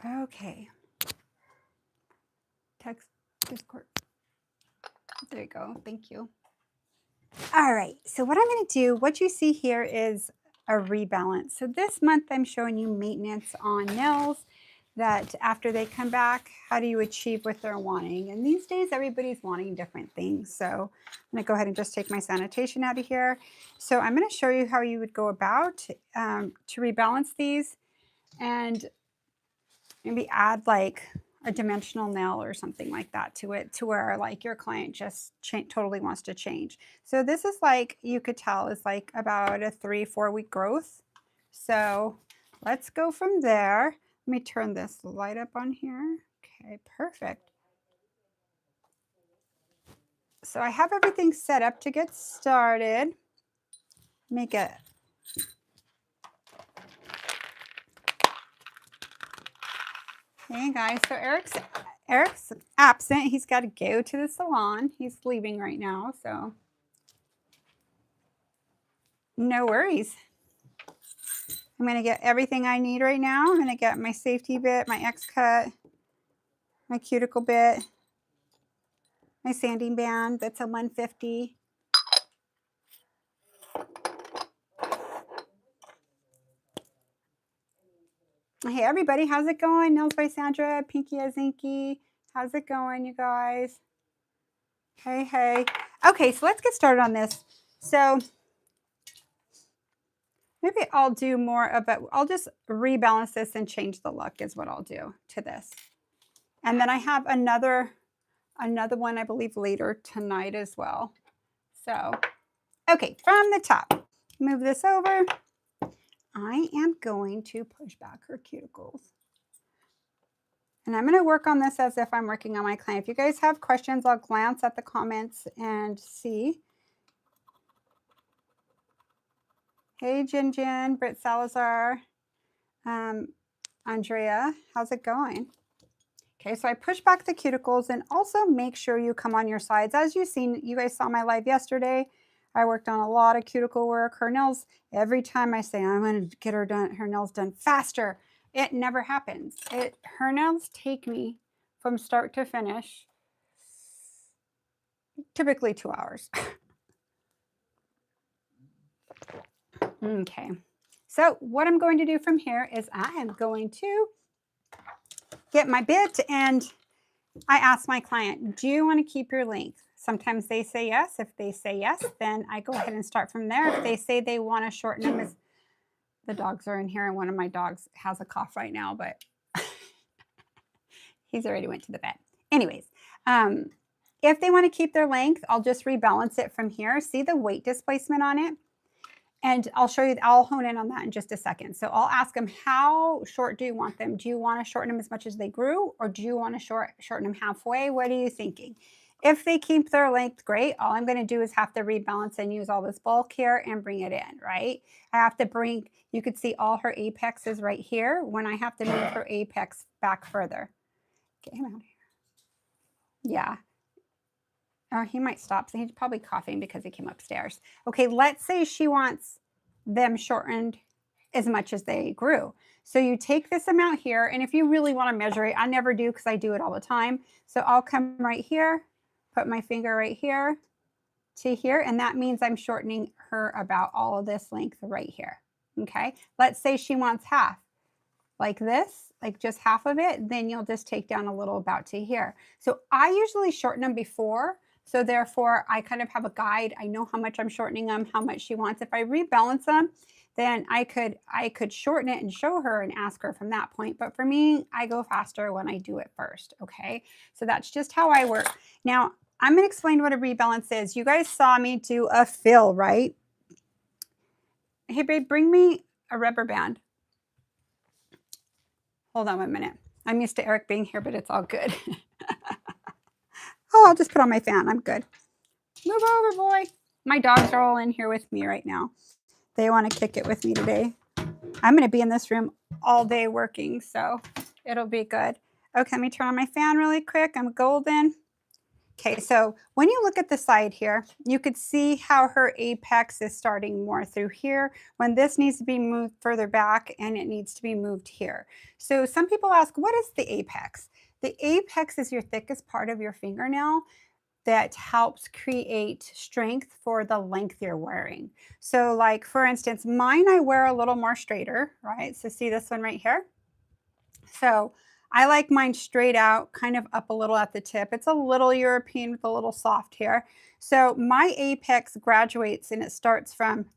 Okay. Text Discord. There you go. Thank you. All right. So what I'm going to do, what you see here is a rebalance. So this month I'm showing you maintenance on nails, that after they come back, how do you achieve what they're wanting? And these days, everybody's wanting different things. So I'm going to go ahead and just take my sanitation out of here. So I'm going to show you how you would go about to rebalance these, and maybe add like a dimensional nail or something like that to it, to where like your client just totally wants to change. So this is like, you could tell is like about a 3-4 week growth. So let's go from there. Let me turn this light up on here. Okay, perfect. So I have everything set up to get started. Make it. Hey guys, so Eric's absent. He's got to go to the salon. He's leaving right now, so no worries. I'm going to get everything I need right now. I'm going to get my safety bit, my X-cut, my cuticle bit, my sanding band. That's a 150. Hey, everybody. How's it going? Nails by Sandra, Pinky Azinky. How's it going, you guys? Hey, hey. Okay, so let's get started on this. So maybe I'll do more of it. I'll just rebalance this and change the look is what I'll do to this. And then I have another one, I believe, later tonight as well. So, okay, from the top, move this over. I am going to push back her cuticles. And I'm going to work on this as if I'm working on my client. If you guys have questions, I'll glance at the comments and see. Hey, Jin, Britt Salazar, Andrea, how's it going? Okay, so I push back the cuticles, and also make sure you come on your sides. As you guys saw my live yesterday, I worked on a lot of cuticle work. Her nails, every time I say I'm going to get her nails done faster, it never happens. Her nails take me from start to finish typically 2 hours. Okay, so what I'm going to do from here is I am going to get my bit, and I ask my client, do you want to keep your length? Sometimes they say yes. If they say yes, then I go ahead and start from there. If they say they want to shorten them, the dogs are in here, and one of my dogs has a cough right now, but he's already went to the bed. Anyways, if they want to keep their length, I'll just rebalance it from here. See the weight displacement on it? And I'll show you, I'll hone in on that in just a second. So I'll ask them, how short do you want them? Do you want to shorten them as much as they grew, or do you want to shorten them halfway? What are you thinking? If they keep their length, great. All I'm going to do is have to rebalance and use all this bulk here and bring it in, right? I have to bring, you could see all her apex is right here when I have to move her apex back further. Get him out of here. Yeah. Or he might stop. So he's probably coughing because he came upstairs. Okay, let's say she wants them shortened as much as they grew. So you take this amount here, and if you really want to measure it, I never do because I do it all the time. So I'll come right here, put my finger right here to here, and that means I'm shortening her about all of this length right here. Okay, let's say she wants half, like this, like just half of it, then you'll just take down a little about to here. So I usually shorten them before. So therefore, I kind of have a guide. I know how much I'm shortening them, how much she wants. If I rebalance them, then I could shorten it and show her and ask her from that point. But for me, I go faster when I do it first, okay? So that's just how I work. Now, I'm going to explain what a rebalance is. You guys saw me do a fill, right? Hey, babe, bring me a rubber band. Hold on 1 minute. I'm used to Eric being here, but it's all good. Oh, I'll just put on my fan. I'm good. Move over, boy. My dogs are all in here with me right now. They want to kick it with me today. I'm going to be in this room all day working, so it'll be good. Okay, let me turn on my fan really quick. I'm golden. Okay, so when you look at the side here, you could see how her apex is starting more through here when this needs to be moved further back and it needs to be moved here. So some people ask, what is the apex? The apex is your thickest part of your fingernail that helps create strength for the length you're wearing. So like for instance, mine I wear a little more straighter, right? So see this one right here? So I like mine straight out, kind of up a little at the tip. It's a little European with a little soft hair. So my apex graduates and it starts from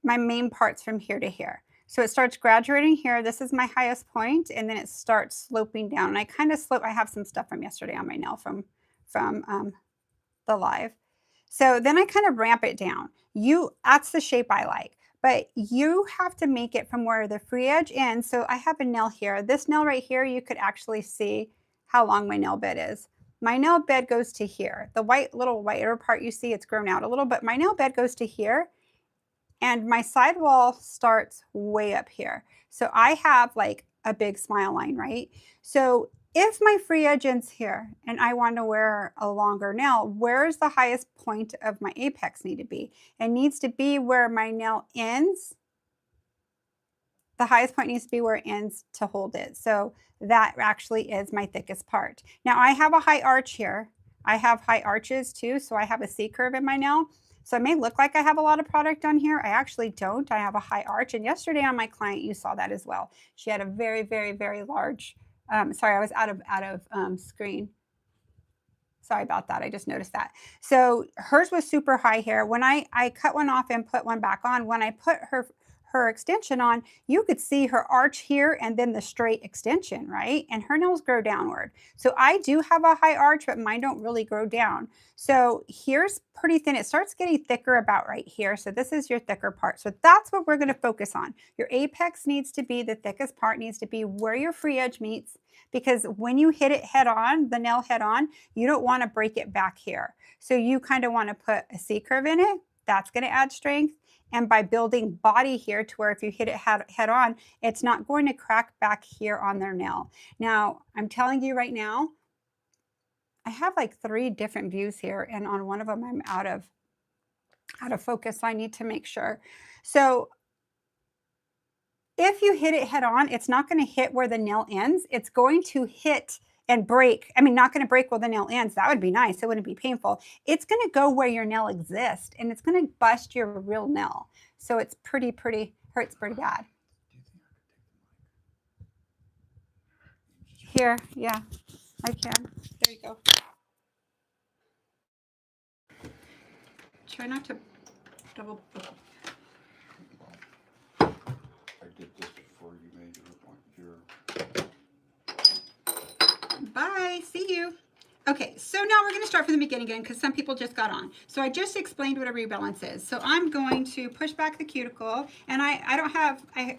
my main parts from here to here. So it starts graduating here. This is my highest point, and then it starts sloping down. And I kind of slope. I have some stuff from yesterday on my nail from the live. So then I kind of ramp it down. That's the shape I like. But you have to make it from where the free edge ends. So I have a nail here. This nail right here, you could actually see how long my nail bed is. My nail bed goes to here. The little whiter part you see, it's grown out a little, but my nail bed goes to here. And my sidewall starts way up here. So I have like a big smile line, right? So if my free edge ends here and I want to wear a longer nail, where's the highest point of my apex need to be? It needs to be where my nail ends. The highest point needs to be where it ends to hold it. So that actually is my thickest part. Now I have a high arch here. I have high arches too, so I have a C curve in my nail. So it may look like I have a lot of product on here. I actually don't. I have a high arch. And yesterday on my client, you saw that as well. She had a very, very, very large, sorry, I was out of screen. Sorry about that. I just noticed that. So hers was super high here. When I cut one off and put one back on, when I put her extension on, you could see her arch here and then the straight extension, right? And her nails grow downward. So I do have a high arch, but mine don't really grow down. So here's pretty thin. It starts getting thicker about right here. So this is your thicker part. So that's what we're going to focus on. Your apex needs to be, the thickest part needs to be where your free edge meets, because when you hit it head on, the nail head on, you don't want to break it back here. So you kind of want to put a C curve in it. That's going to add strength. And by building body here to where if you hit it head on, it's not going to crack back here on their nail. Now, I'm telling you right now, I have like 3 different views here, and on one of them I'm out of focus, so I need to make sure. So if you hit it head on, it's not going to hit where the nail ends. It's going to hit and break. I mean, not going to break where the nail ends. That would be nice. It wouldn't be painful. It's going to go where your nail exists, and it's going to bust your real nail. So it's hurts pretty bad. Here, yeah, I can. There you go. Try not to double. I did this before you made your Bye. See you. Okay, so now we're going to start from the beginning again because some people just got on. So I just explained what a rebalance is. So I'm going to push back the cuticle, and I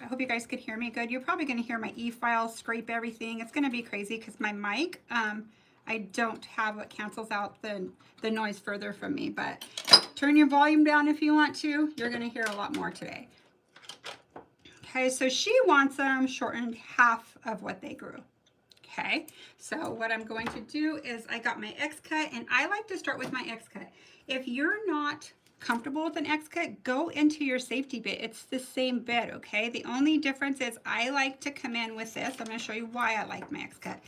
hope you guys could hear me good. You're probably going to hear my e-file scrape everything. It's going to be crazy because my mic, I don't have what cancels out the noise further from me, but turn your volume down if you want to. You're going to hear a lot more today. Okay, so she wants them shortened half of what they grew. Okay, so what I'm going to do is I got my X cut, and I like to start with my X cut. If you're not comfortable with an X cut, go into your safety bit. It's the same bit, okay? The only difference is I like to come in with this. I'm going to show you why I like my X cut.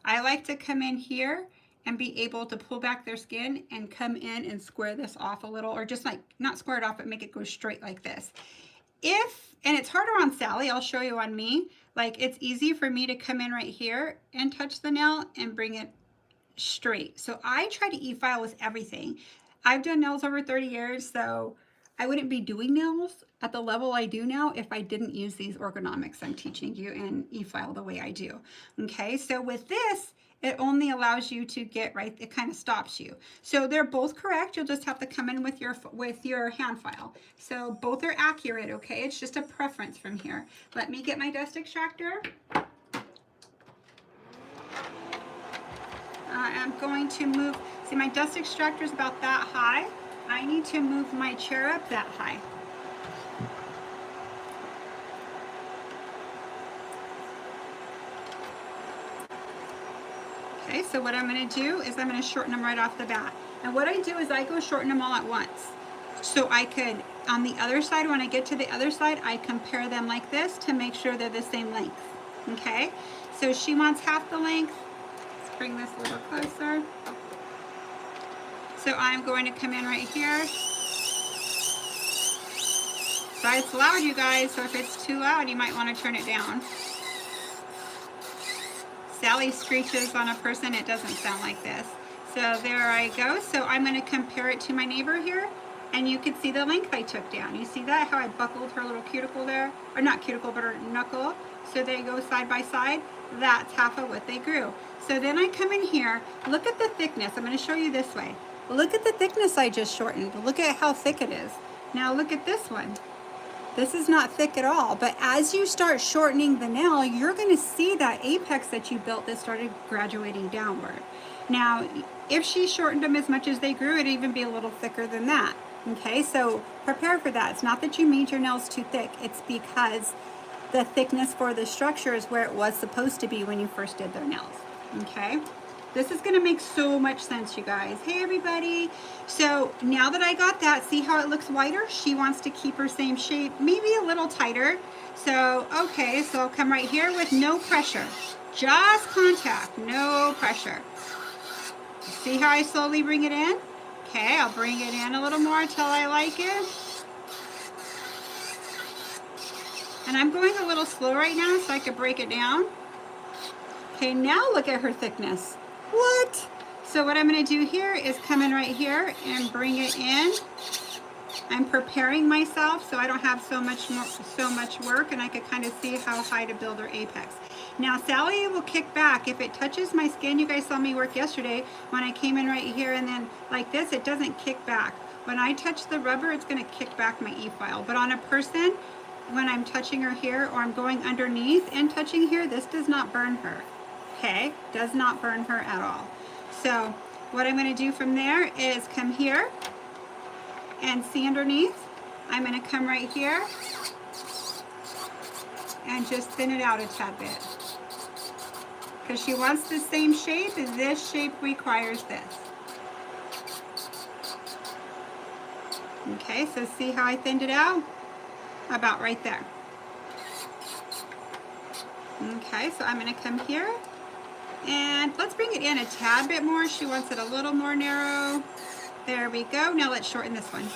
I like to come in here and be able to pull back their skin and come in and square this off a little, or just like not square it off, but make it go straight like this. And it's harder on Sally, I'll show you on me. Like, it's easy for me to come in right here and touch the nail and bring it straight. So I try to e-file with everything. I've done nails over 30 years, so I wouldn't be doing nails at the level I do now if I didn't use these ergonomics I'm teaching you and e-file the way I do. Okay, so with this, it only allows you to get right, it kind of stops you. So they're both correct. You'll just have to come in with your hand file. So both are accurate, okay? It's just a preference from here. Let me get my dust extractor. I'm going to move, see my dust extractor is about that high. I need to move my chair up that high. Okay, so what I'm going to do is I'm going to shorten them right off the bat. And what I do is I go shorten them all at once. So I could, on the other side, when I get to the other side, I compare them like this to make sure they're the same length. Okay, so she wants half the length. Let's bring this a little closer. So I'm going to come in right here. Sorry, it's loud, you guys, so if it's too loud, you might want to turn it down. Sally screeches on a person, it doesn't sound like this. So there I go. So I'm going to compare it to my neighbor here, and you can see the length I took down. You see that, how I buckled her little cuticle there? Or not cuticle, but her knuckle. So they go side by side. That's half of what they grew. So then I come in here, look at the thickness. I'm going to show you this way. Look at the thickness I just shortened. Look at how thick it is. Now look at this one. This is not thick at all, but as you start shortening the nail, you're going to see that apex that you built that started graduating downward. Now, if she shortened them as much as they grew, it'd even be a little thicker than that. Okay, so prepare for that. It's not that you made your nails too thick. It's because the thickness for the structure is where it was supposed to be when you first did their nails. Okay. This is going to make so much sense, you guys. Hey, everybody. So now that I got that, see how it looks wider? She wants to keep her same shape, maybe a little tighter. So, okay, so I'll come right here with no pressure. Just contact, no pressure. See how I slowly bring it in? Okay, I'll bring it in a little more until I like it. And I'm going a little slow right now so I can break it down. Okay, now look at her thickness. What? So what I'm going to do here is come in right here and bring it in. I'm preparing myself so I don't have so much work, and I could kind of see how high to build her apex. Now Sally will kick back if it touches my skin. You guys saw me work yesterday when I came in right here, and then like this, it doesn't kick back. When I touch the rubber, it's going to kick back my e-file. But on a person, when I'm touching her here or I'm going underneath and touching here, this does not burn her. Okay, does not burn her at all. So what I'm going to do from there is come here and see underneath. I'm going to come right here and just thin it out a tad bit. Because she wants the same shape, this shape requires this. Okay, so see how I thinned it out? About right there. Okay, so I'm going to come here. And let's bring it in a tad bit more. She wants it a little more narrow. There we go. Now let's shorten this one.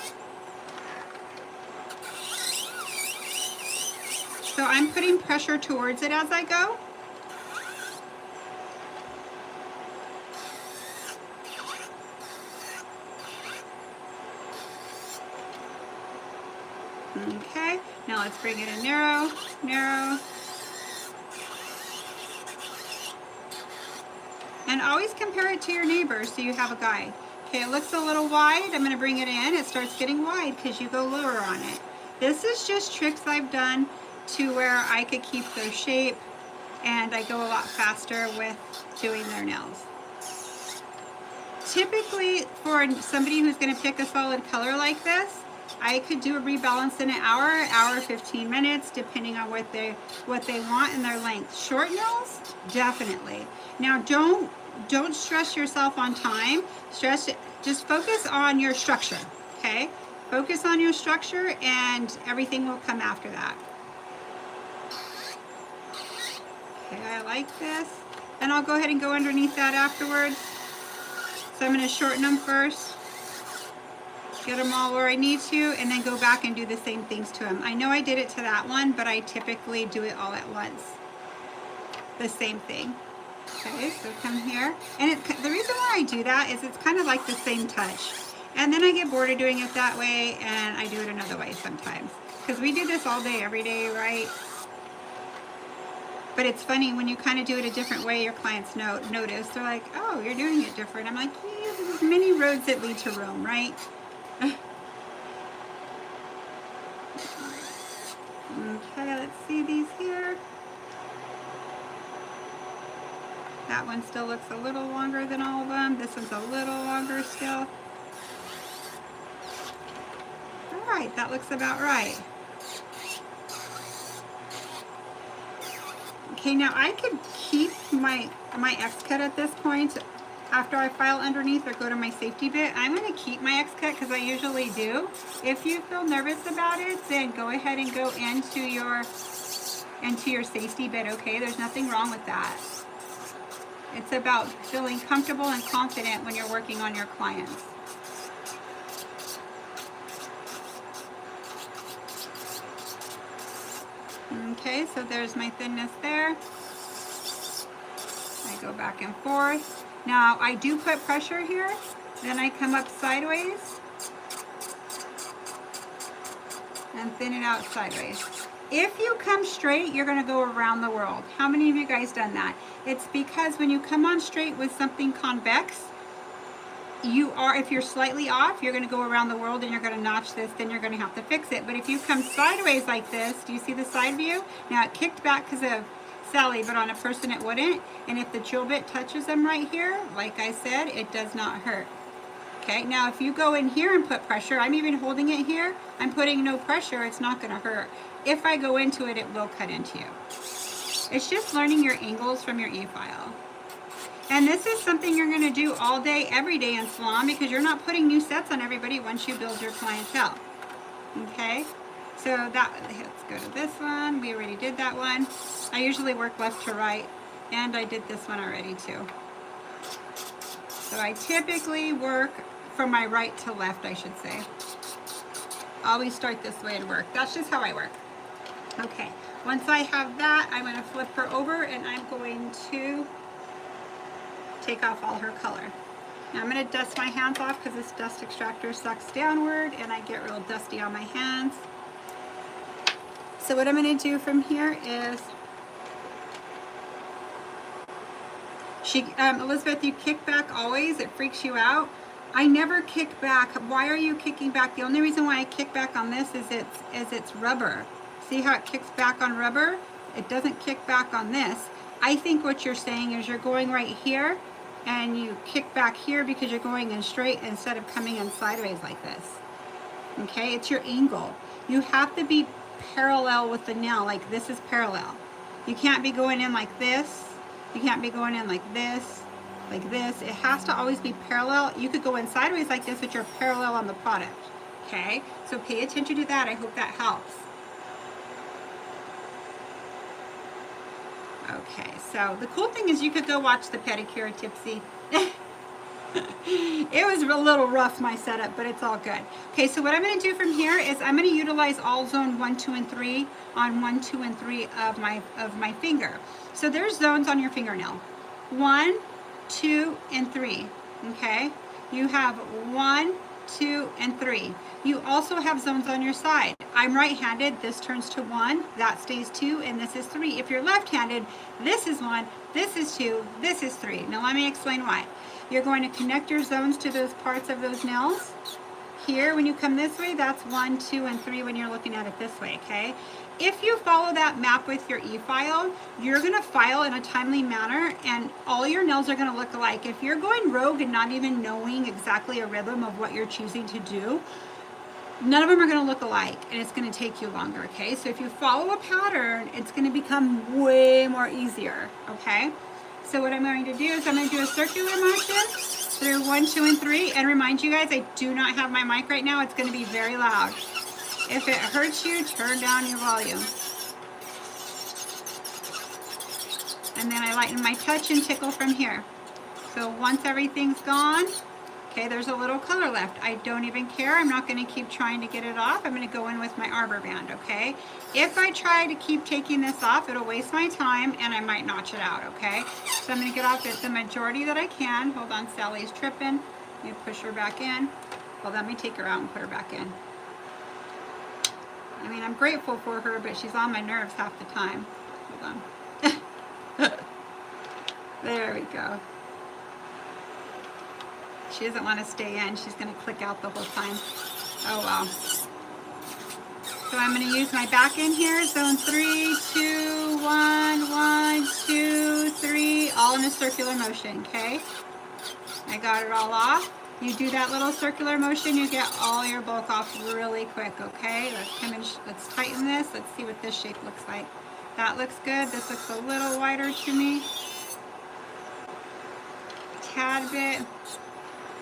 So I'm putting pressure towards it as I go. Okay, now let's bring it in narrow, narrow. And always compare it to your neighbor so you have a guide. Okay, it looks a little wide. I'm going to bring it in. It starts getting wide because you go lower on it. This is just tricks I've done to where I could keep their shape, and I go a lot faster with doing their nails. Typically, for somebody who's going to pick a solid color like this, I could do a rebalance in an hour, 15 minutes, depending on what they want and their length. Short nails, definitely. Now, don't stress yourself on time. Just focus on your structure, okay? Focus on your structure and everything will come after that. Okay, I like this. And I'll go ahead and go underneath that afterwards. So I'm going to shorten them first. Get them all where I need to, and then go back and do the same things to them. I know I did it to that one, but I typically do it all at once. The same thing. Okay, so come here. And the reason why I do that is it's kind of like the same touch. And then I get bored of doing it that way, and I do it another way sometimes. Because we do this all day, every day, right? But it's funny, when you kind of do it a different way, your clients notice. They're like, oh, you're doing it different. I'm like, yeah, there's many roads that lead to Rome, right? Okay, let's see these here. That one still looks a little longer than all of them. This one's a little longer still. All right, that looks about right. Okay, now I could keep my X-cut at this point after I file underneath or go to my safety bit. I'm going to keep my X-cut because I usually do. If you feel nervous about it, then go ahead and go into your safety bit, okay? There's nothing wrong with that. It's about feeling comfortable and confident when you're working on your clients. Okay, so there's my thinness there. I go back and forth. Now I do put pressure here, then I come up sideways and thin it out sideways. If you come straight, you're gonna go around the world. How many of you guys done that? It's because when you come on straight with something convex, if you're slightly off, you're gonna go around the world and you're gonna notch this, then you're gonna have to fix it. But if you come sideways like this, do you see the side view? Now it kicked back because of Sally, but on a person it wouldn't. And if the drill bit touches them right here, like I said, it does not hurt. Okay, now if you go in here and put pressure, I'm even holding it here, I'm putting no pressure, it's not gonna hurt. If I go into it, it will cut into you. It's just learning your angles from your e-file. And this is something you're gonna do all day, every day in salon because you're not putting new sets on everybody once you build your clientele. Okay, so let's go to this one. We already did that one. I usually work left to right, and I did this one already too. So I typically work from my right to left, I should say. Always start this way and work. That's just how I work. Okay, once I have that, I'm gonna flip her over and I'm going to take off all her color. Now I'm gonna dust my hands off because this dust extractor sucks downward and I get real dusty on my hands. So what I'm gonna do from here is, Elizabeth, you kick back always, it freaks you out. I never kick back. Why are you kicking back? The only reason why I kick back on this is it's rubber. See how it kicks back on rubber? It doesn't kick back on this. I think what you're saying is you're going right here and you kick back here because you're going in straight instead of coming in sideways like this. Okay, it's your angle. You have to be parallel with the nail, like this is parallel. You can't be going in like this. You can't be going in like this, like this. It has to always be parallel. You could go in sideways like this, but you're parallel on the product. Okay, so pay attention to that. I hope that helps. Okay, so the cool thing is you could go watch the pedicure tipsy. It was a little rough, my setup, but it's all good. Okay, so what I'm going to do from here is I'm going to utilize all zone 1, 2, and 3 on 1, 2, and 3 of my finger. So there's zones on your fingernail. 1, 2, and 3. Okay, you have 1, 2, and 3. You also have zones on your side. I'm right-handed, this turns to 1, that stays 2, and this is 3. If you're left-handed, this is 1, this is 2, this is 3. Now let me explain why. You're going to connect your zones to those parts of those nails. Here, when you come this way, that's 1, 2, and 3 when you're looking at it this way, okay? If you follow that map with your e-file, you're gonna file in a timely manner and all your nails are gonna look alike. If you're going rogue and not even knowing exactly a rhythm of what you're choosing to do, none of them are gonna look alike and it's gonna take you longer, okay? So if you follow a pattern, it's gonna become way more easier, okay? So what I'm going to do is I'm going to do a circular motion through 1, 2, and 3 and remind you guys I do not have my mic right now. It's going to be very loud. If it hurts you, turn down your volume. And then I lighten my touch and tickle from here. So once everything's gone, okay, there's a little color left. I don't even care. I'm not going to keep trying to get it off. I'm going to go in with my arbor band, okay? If I try to keep taking this off, it'll waste my time and I might notch it out, okay? So I'm going to get off it the majority that I can. Hold on, Sally's tripping. Let me push her back in. Well, let me take her out and put her back in. I mean, I'm grateful for her, but she's on my nerves half the time. Hold on. There we go. She doesn't want to stay in. She's going to click out the whole time. Oh, wow. So I'm going to use my back in here. Zone 3, 2, 1, 1, 2, 3. All in a circular motion, okay? I got it all off. You do that little circular motion, you get all your bulk off really quick, okay? Let's tighten this. Let's see what this shape looks like. That looks good. This looks a little wider to me. Tad bit.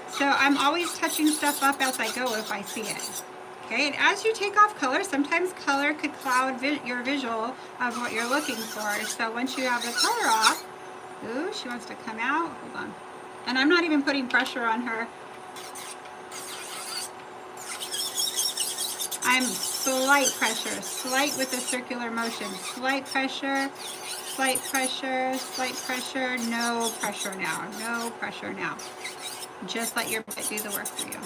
So I'm always touching stuff up as I go if I see it. Okay, and as you take off color, sometimes color could cloud your visual of what you're looking for. So once you have the color off, ooh, she wants to come out. Hold on. And I'm not even putting pressure on her. I'm slight pressure, slight with a circular motion. Slight pressure, slight pressure, slight pressure. No pressure now, no pressure now. Just let your bit do the work for you.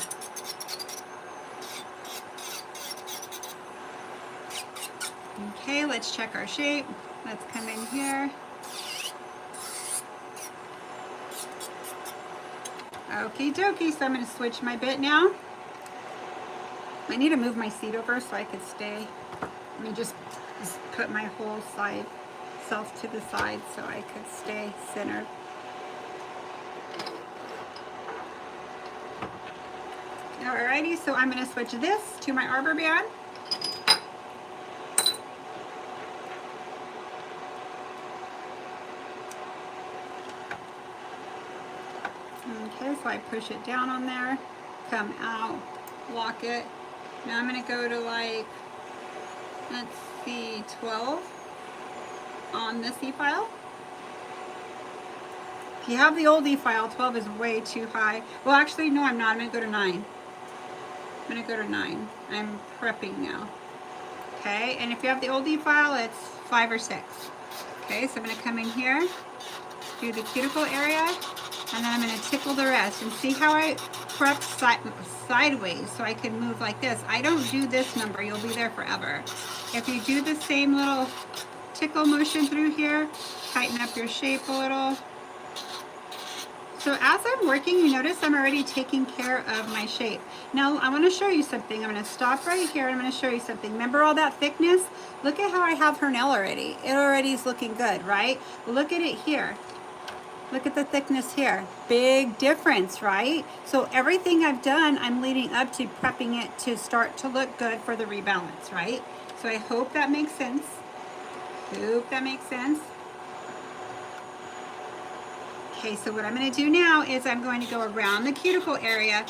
Okay, let's check our shape. Let's come in here. Okie dokie, so I'm going to switch my bit now. I need to move my seat over so I could stay. Let me just put my whole self to the side so I could stay centered. Alrighty, so I'm going to switch this to my arbor band. Okay, so I push it down on there, come out, lock it. Now I'm going to go to like, let's see, 12 on this E-file. If you have the old E-file, 12 is way too high. Well, actually, no, I'm not. I'm going to go to 9. I'm going to go to 9. I'm prepping now. Okay, and if you have the old E-file, it's 5 or 6. Okay, so I'm going to come in here, do the cuticle area, and then I'm going to tickle the rest. And see how I prep sideways so I can move like this. I don't do this number. You'll be there forever. If you do the same little tickle motion through here, tighten up your shape a little. So as I'm working, you notice I'm already taking care of my shape. Now I want to show you something. I'm going to stop right here and I'm going to show you something. Remember all that thickness? Look at how I have her nail already. It already is looking good, right? Look at it here. Look at the thickness here. Big difference, right? So everything I've done, I'm leading up to prepping it to start to look good for the rebalance, right? So I hope that makes sense. Hope that makes sense. Okay, so what I'm going to do now is I'm going to go around the cuticle area.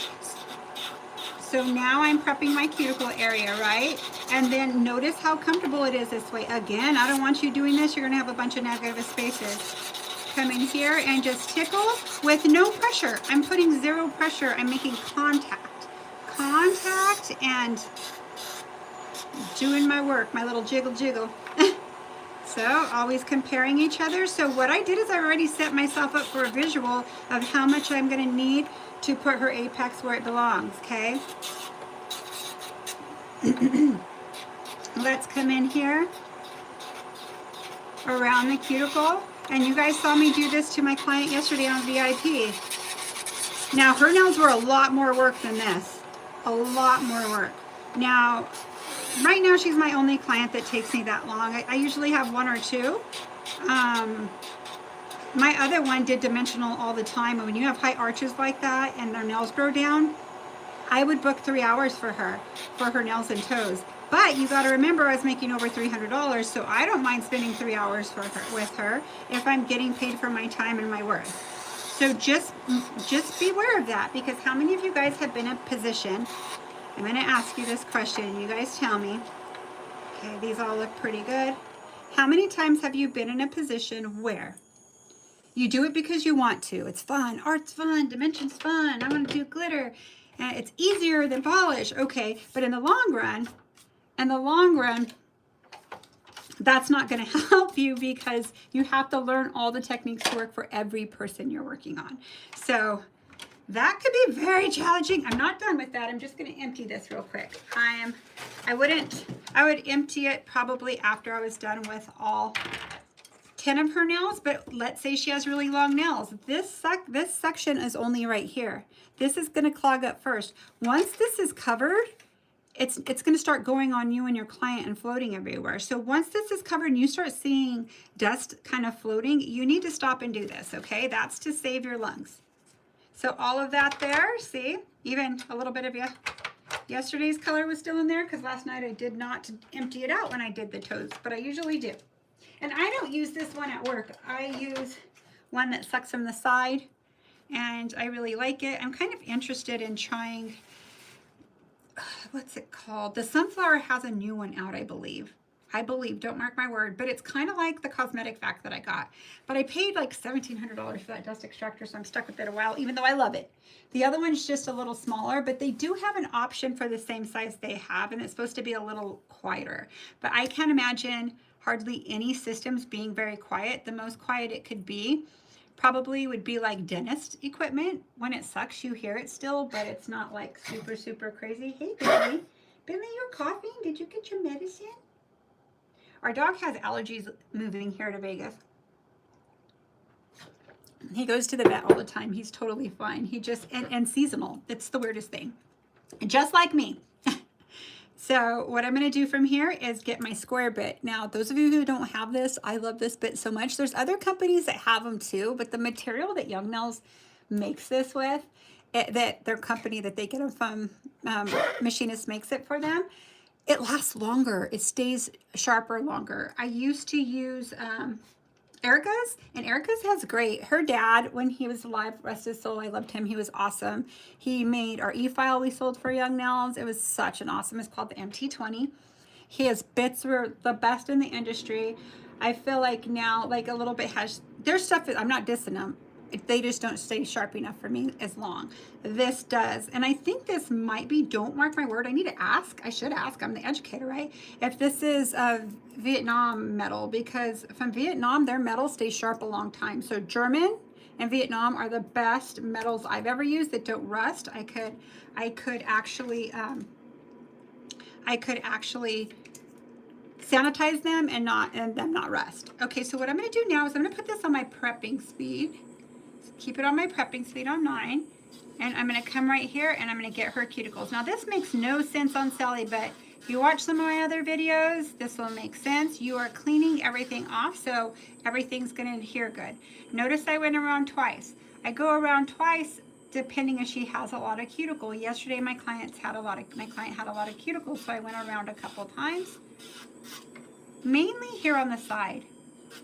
So now I'm prepping my cuticle area, right? And then notice how comfortable it is this way. Again, I don't want you doing this. You're going to have a bunch of negative spaces. Come in here and just tickle with no pressure. I'm putting 0 pressure. I'm making contact. Contact and doing my work, my little jiggle jiggle. So always comparing each other. So what I did is I already set myself up for a visual of how much I'm going to need to put her apex where it belongs, okay? Let's come in here around the cuticle. And you guys saw me do this to my client yesterday on VIP. Now her nails were a lot more work than this. A lot more work. Now, right now she's my only client that takes me that long. I usually have 1 or 2. My other one did dimensional all the time. And when you have high arches like that and their nails grow down, I would book 3 hours for her nails and toes. But you got to remember, I was making over $300, so I don't mind spending 3 hours with her if I'm getting paid for my time and my worth. So just beware of that, because how many of you guys have been in a position? I'm going to ask you this question. You guys tell me. Okay, these all look pretty good. How many times have you been in a position where you do it because you want to? It's fun. Art's fun. Dimension's fun. I want to do glitter. And it's easier than polish. Okay, but in the long run, that's not going to help you, because you have to learn all the techniques to work for every person you're working on. So that could be very challenging. I'm not done with that. I'm just going to empty this real quick. I would empty it probably after I was done with all 10 of her nails, but let's say she has really long nails. This section is only right here. This is going to clog up first. Once this is covered, it's going to start going on you and your client and floating everywhere. So once this is covered and you start seeing dust kind of floating, you need to stop and do this, okay? That's to save your lungs. So all of that there, see, even a little bit of yesterday's color was still in there, because last night I did not empty it out when I did the toes, but I usually do. And I don't use this one at work. I use one that sucks from the side, and I really like it. I'm kind of interested in trying, what's it called? The Sunflower has a new one out, I believe. Don't mark my word, but it's kind of like the cosmetic vac that I got. But I paid like $1,700 for that dust extractor, so I'm stuck with it a while, even though I love it. The other one's just a little smaller, but they do have an option for the same size they have, and it's supposed to be a little quieter. But I can't imagine hardly any systems being very quiet. The most quiet it could be probably would be like dentist equipment. When it sucks, you hear it still, but it's not like super, super crazy. Hey, Billy. Billy, you're coughing? Did you get your medicine? Our dog has allergies moving here to Vegas. He goes to the vet all the time. He's totally fine. He just, and seasonal. It's the weirdest thing. Just like me. So what I'm going to do from here is get my square bit. Now, those of you who don't have this, I love this bit so much. There's other companies that have them too, but the material that Young Nails makes this with, that their company that they get them from, machinist makes it for them, it lasts longer. It stays sharper longer. I used to use Erica's, and Erica's has great. Her dad, when he was alive, rest his soul, I loved him. He was awesome. He made our e-file we sold for Young Nails. It was such an awesome, it's called the MT20. His bits were the best in the industry. I feel like now, like a little bit there's stuff, I'm not dissing them. They just don't stay sharp enough for me as long. This does. And I think this might be, don't mark my word, I need to ask. I should ask, I'm the educator, right? If this is a Vietnam metal, because from Vietnam, their metal stays sharp a long time. So German and Vietnam are the best metals I've ever used that don't rust. I could actually sanitize them and them not rust. Okay, so what I'm gonna do now is I'm gonna put this on my prepping speed. Keep it on my prepping speed on 9. And I'm going to come right here and I'm going to get her cuticles. Now this makes no sense on Sally, but if you watch some of my other videos, this will make sense. You are cleaning everything off, so everything's going to adhere good. Notice I went around twice. I go around twice depending if she has a lot of cuticle. Yesterday my client had a lot of cuticles, so I went around a couple times. Mainly here on the side,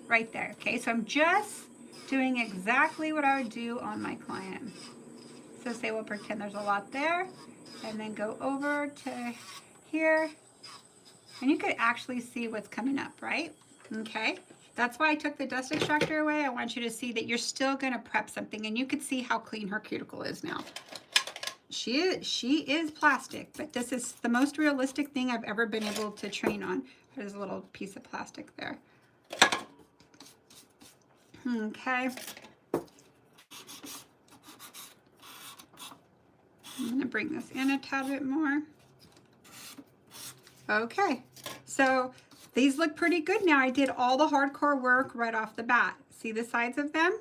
right there. Okay, so I'm just doing exactly what I would do on my client. So say we'll pretend there's a lot there, and then go over to here, and you could actually see what's coming up, right? Okay, that's why I took the dust extractor away. I want you to see that you're still gonna prep something, and you could see how clean her cuticle is now. She is plastic, but this is the most realistic thing I've ever been able to train on. There's a little piece of plastic there. Okay. I'm going to bring this in a tad bit more. Okay, so these look pretty good now. I did all the hardcore work right off the bat. See the sides of them?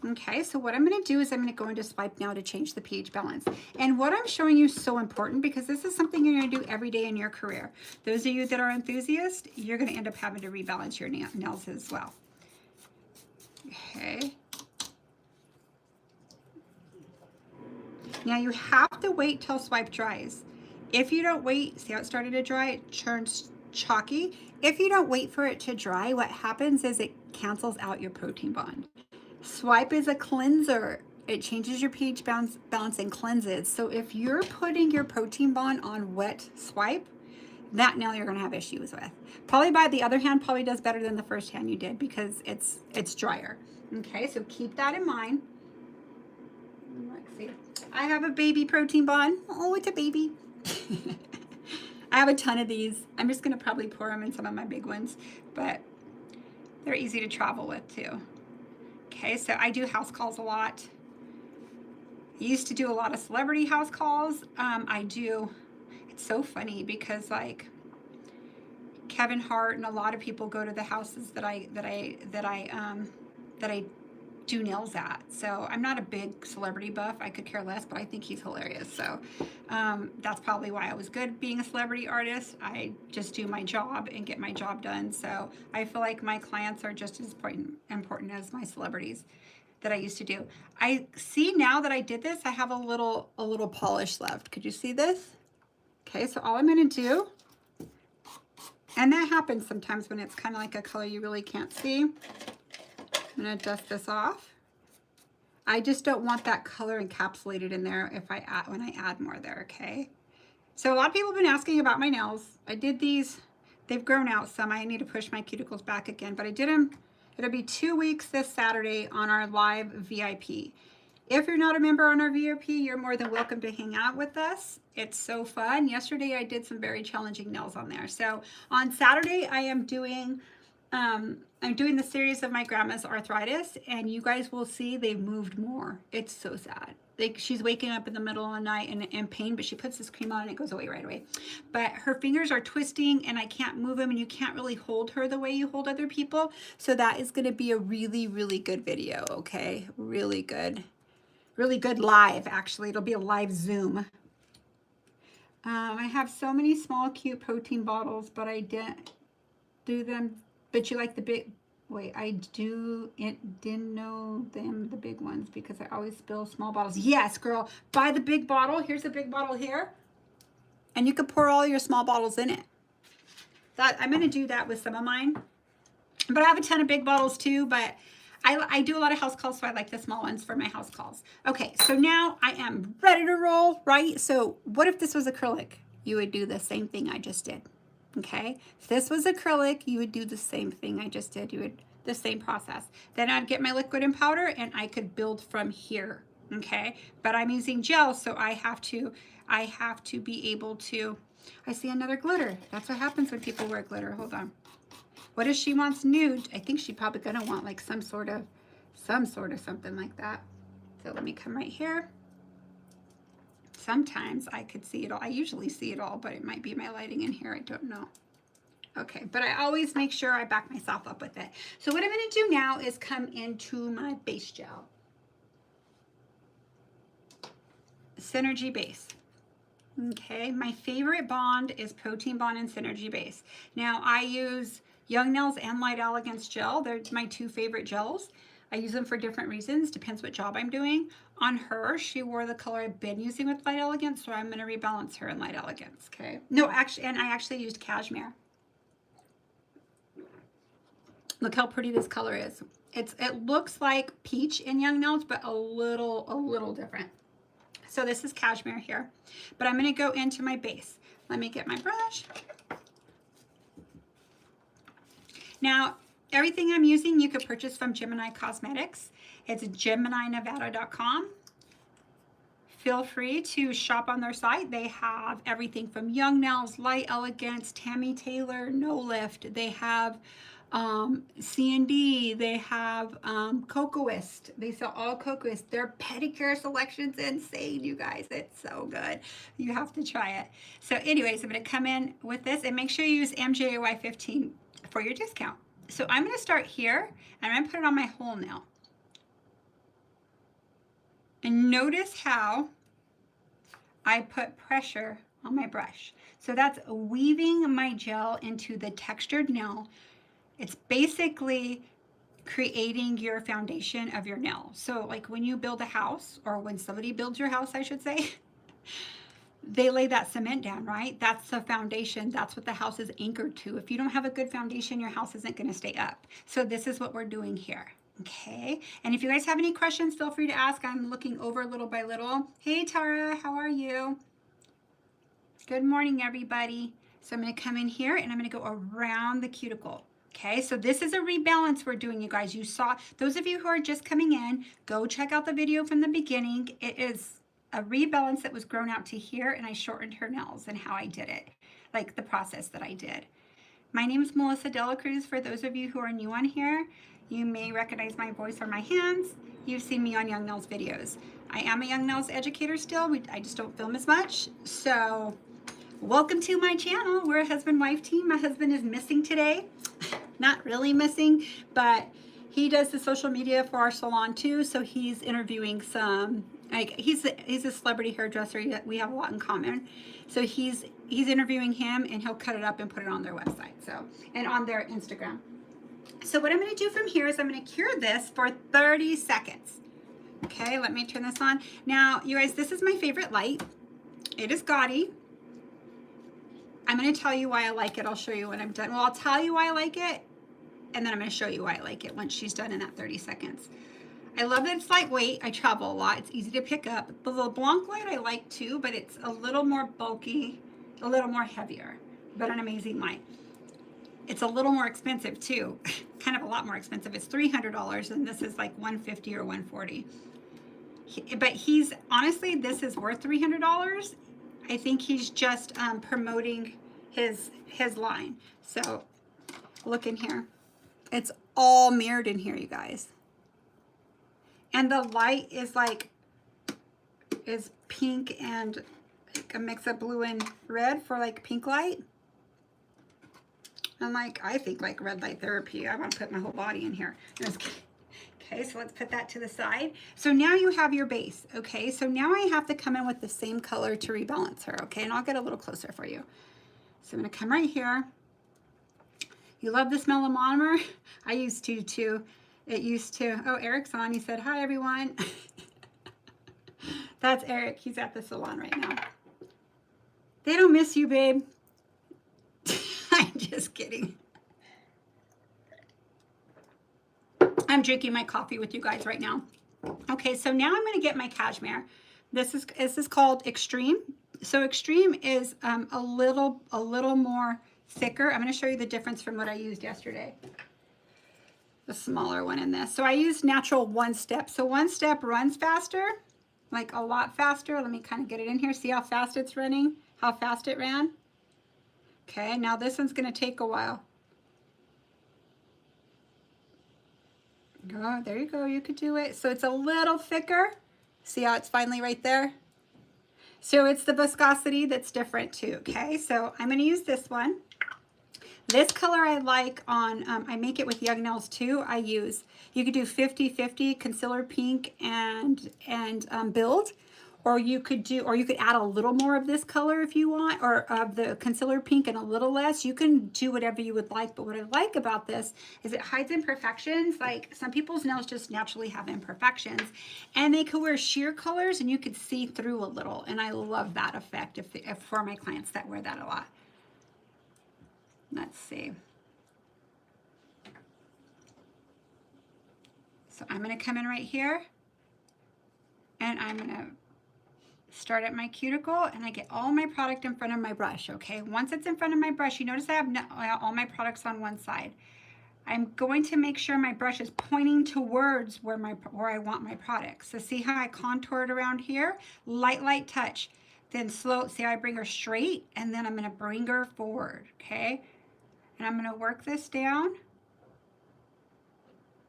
Okay, so what I'm going to do is I'm going to go into swipe now to change the pH balance. And what I'm showing you is so important because this is something you're going to do every day in your career. Those of you that are enthusiasts, you're going to end up having to rebalance your nails as well. Okay. Now you have to wait till swipe dries. If you don't wait, see how it started to dry? It turns chalky. If you don't wait for it to dry, what happens is it cancels out your protein bond. Swipe is a cleanser. It changes your pH balance and cleanses. So if you're putting your protein bond on wet swipe, that nail you're going to have issues with. Probably by the other hand, probably does better than the first hand you did because it's drier. Okay, so keep that in mind. Let's see. I have a baby protein bond. Oh, it's a baby. I have a ton of these. I'm just going to probably pour them in some of my big ones, but they're easy to travel with too. Okay, so I do house calls a lot. I used to do a lot of celebrity house calls. It's so funny because like Kevin Hart and a lot of people go to the houses that I do nails at. So I'm not a big celebrity buff. I could care less, but I think he's hilarious. So that's probably why I was good being a celebrity artist. I just do my job and get my job done. So I feel like my clients are just as important as my celebrities that I used to do. I see now that I did this, I have a little polish left. Could you see this? Okay, so all I'm gonna do And that happens sometimes when it's kind of like a color you really can't see. I'm going to dust this off. I just don't want that color encapsulated in there if I add, when I add more there, okay? So a lot of people have been asking about my nails. I did these, they've grown out some. I need to push my cuticles back again, but I did them. It'll be 2 weeks this Saturday on our live VIP. If you're not a member on our VIP, you're more than welcome to hang out with us. It's so fun. Yesterday I did some very challenging nails on there. So on Saturday I am doing the series of my grandma's arthritis, and you guys will see they've moved more. It's so sad. Like, she's waking up in the middle of the night in pain, but she puts this cream on and it goes away right away. But her fingers are twisting and I can't move them, and you can't really hold her the way you hold other people. So that is going to be a really, really good video, okay? Really good. Really good live, actually. It'll be a live Zoom. I have so many small, cute protein bottles, but I didn't do them. But you like the big, wait, I didn't know them, the big ones, because I always spill small bottles. Yes, girl, buy the big bottle. Here's a big bottle here. And you can pour all your small bottles in it. I'm going to do that with some of mine. But I have a ton of big bottles too, but I do a lot of house calls, so I like the small ones for my house calls. Okay, so now I am ready to roll, right? So what if this was acrylic? You would do the same thing I just did. Okay, if this was acrylic, you would do the same thing I just did. You would, the same process. Then I'd get my liquid and powder and I could build from here. Okay, but I'm using gel, so I have to be able to, I see another glitter. That's what happens when people wear glitter. Hold on. What if she wants nude? I think she's probably gonna want like some sort of something like that. So let me come right here. Sometimes I could see it all. I usually see it all, but it might be my lighting in here. I don't know. Okay, but I always make sure I back myself up with it. So what I'm going to do now is come into my base gel. Synergy Base. Okay, my favorite bond is Protein Bond and Synergy Base. Now I use Young Nails and Light Elegance gel. They're my two favorite gels. I use them for different reasons, depends what job I'm doing. On her, she wore the color I've been using with Light Elegance, so I'm going to rebalance her in Light Elegance, okay? No, actually, and I actually used cashmere. Look how pretty this color is. It looks like peach in Young Nails, but a little different. So this is cashmere here, but I'm going to go into my base. Let me get my brush. Now, everything I'm using you could purchase from Gemini Cosmetics. It's GeminiNevada.com. Feel free to shop on their site. They have everything from Young Nails, Light Elegance, Tammy Taylor, No Lift. They have C&D. They have Kokoist. They sell all Kokoist. Their pedicure selection's insane, you guys. It's so good. You have to try it. So anyways, I'm going to come in with this, and make sure you use MJAY15 for your discount. So I'm going to start here, and I'm going to put it on my whole nail. And notice how I put pressure on my brush. So that's weaving my gel into the textured nail. It's basically creating your foundation of your nail. So like when you build a house, or when somebody builds your house, I should say, they lay that cement down, right? That's the foundation. That's what the house is anchored to. If you don't have a good foundation, your house isn't going to stay up. So this is what we're doing here. Okay. And if you guys have any questions, feel free to ask. I'm looking over little by little. Hey, Tara, how are you? Good morning, everybody. So I'm going to come in here and I'm going to go around the cuticle. Okay, so this is a rebalance we're doing, you guys. You saw, those of you who are just coming in, go check out the video from the beginning. It is a rebalance that was grown out to here, and I shortened her nails and how I did it, like the process that I did. My name is Melissa Dela Cruz. For those of you who are new on here, you may recognize my voice or my hands. You've seen me on Young Nails videos. I am a Young Nails educator still. I just don't film as much. So welcome to my channel. We're a husband-wife team. My husband is missing today. Not really missing, but he does the social media for our salon too. So he's interviewing some, like he's a celebrity hairdresser. We have a lot in common. So he's interviewing him, and he'll cut it up and put it on their website. So, and on their Instagram. So what I'm going to do from here is I'm going to cure this for 30 seconds. Okay, let me turn this on. Now, you guys, this is my favorite light. It is gaudy. I'm going to tell you why I like it. I'll show you when I'm done. Well, I'll tell you why I like it, and then I'm going to show you why I like it once she's done in that 30 seconds. I love that it's lightweight. I travel a lot. It's easy to pick up. The LeBlanc light I like too, but it's a little more bulky, a little more heavier, but an amazing light. It's a little more expensive too, kind of a lot more expensive. It's $300 and this is like $150 or $140. But he's, honestly, this is worth $300. I think he's just promoting his line. So look in here. It's all mirrored in here, you guys. And the light is like, is pink and like a mix of blue and red for like pink light. And like, I think like red light therapy. I want to put my whole body in here. Okay, so let's put that to the side. So now you have your base, okay? So now I have to come in with the same color to rebalance her, okay? And I'll get a little closer for you. So I'm gonna come right here. You love the smell of monomer? I used to too. It used to, oh, Eric's on. He said, hi, everyone. That's Eric. He's at the salon right now. They don't miss you, babe. I'm just kidding. I'm drinking my coffee with you guys right now. Okay, so now I'm going to get my cashmere. This is called Extreme. So Extreme is a little more thicker. I'm going to show you the difference from what I used yesterday. The smaller one in this. So I used natural one step. So one step runs faster, like a lot faster. Let me kind of get it in here. See how fast it's running? How fast it ran? Okay, now this one's going to take a while. Oh, there you go. You could do it. So it's a little thicker. See how it's finally right there? So it's the viscosity that's different too, okay? So I'm going to use this one. This color I like on, I make it with Young Nails too. You could do 50-50 concealer pink and build. Or you could add a little more of this color if you want, or of the concealer pink and a little less. You can do whatever you would like, but what I like about this is it hides imperfections. Like some people's nails just naturally have imperfections, and they could wear sheer colors and you could see through a little, and I love that effect if for my clients that wear that a lot. Let's see. So I'm going to come in right here, and I'm going to start at my cuticle, and I get all my product in front of my brush, okay? Once it's in front of my brush, you notice I have all my products on one side. I'm going to make sure my brush is pointing towards where I want my products. So see how I contoured around here? Light touch. Then slow, see how I bring her straight, and then I'm gonna bring her forward, okay? And I'm gonna work this down,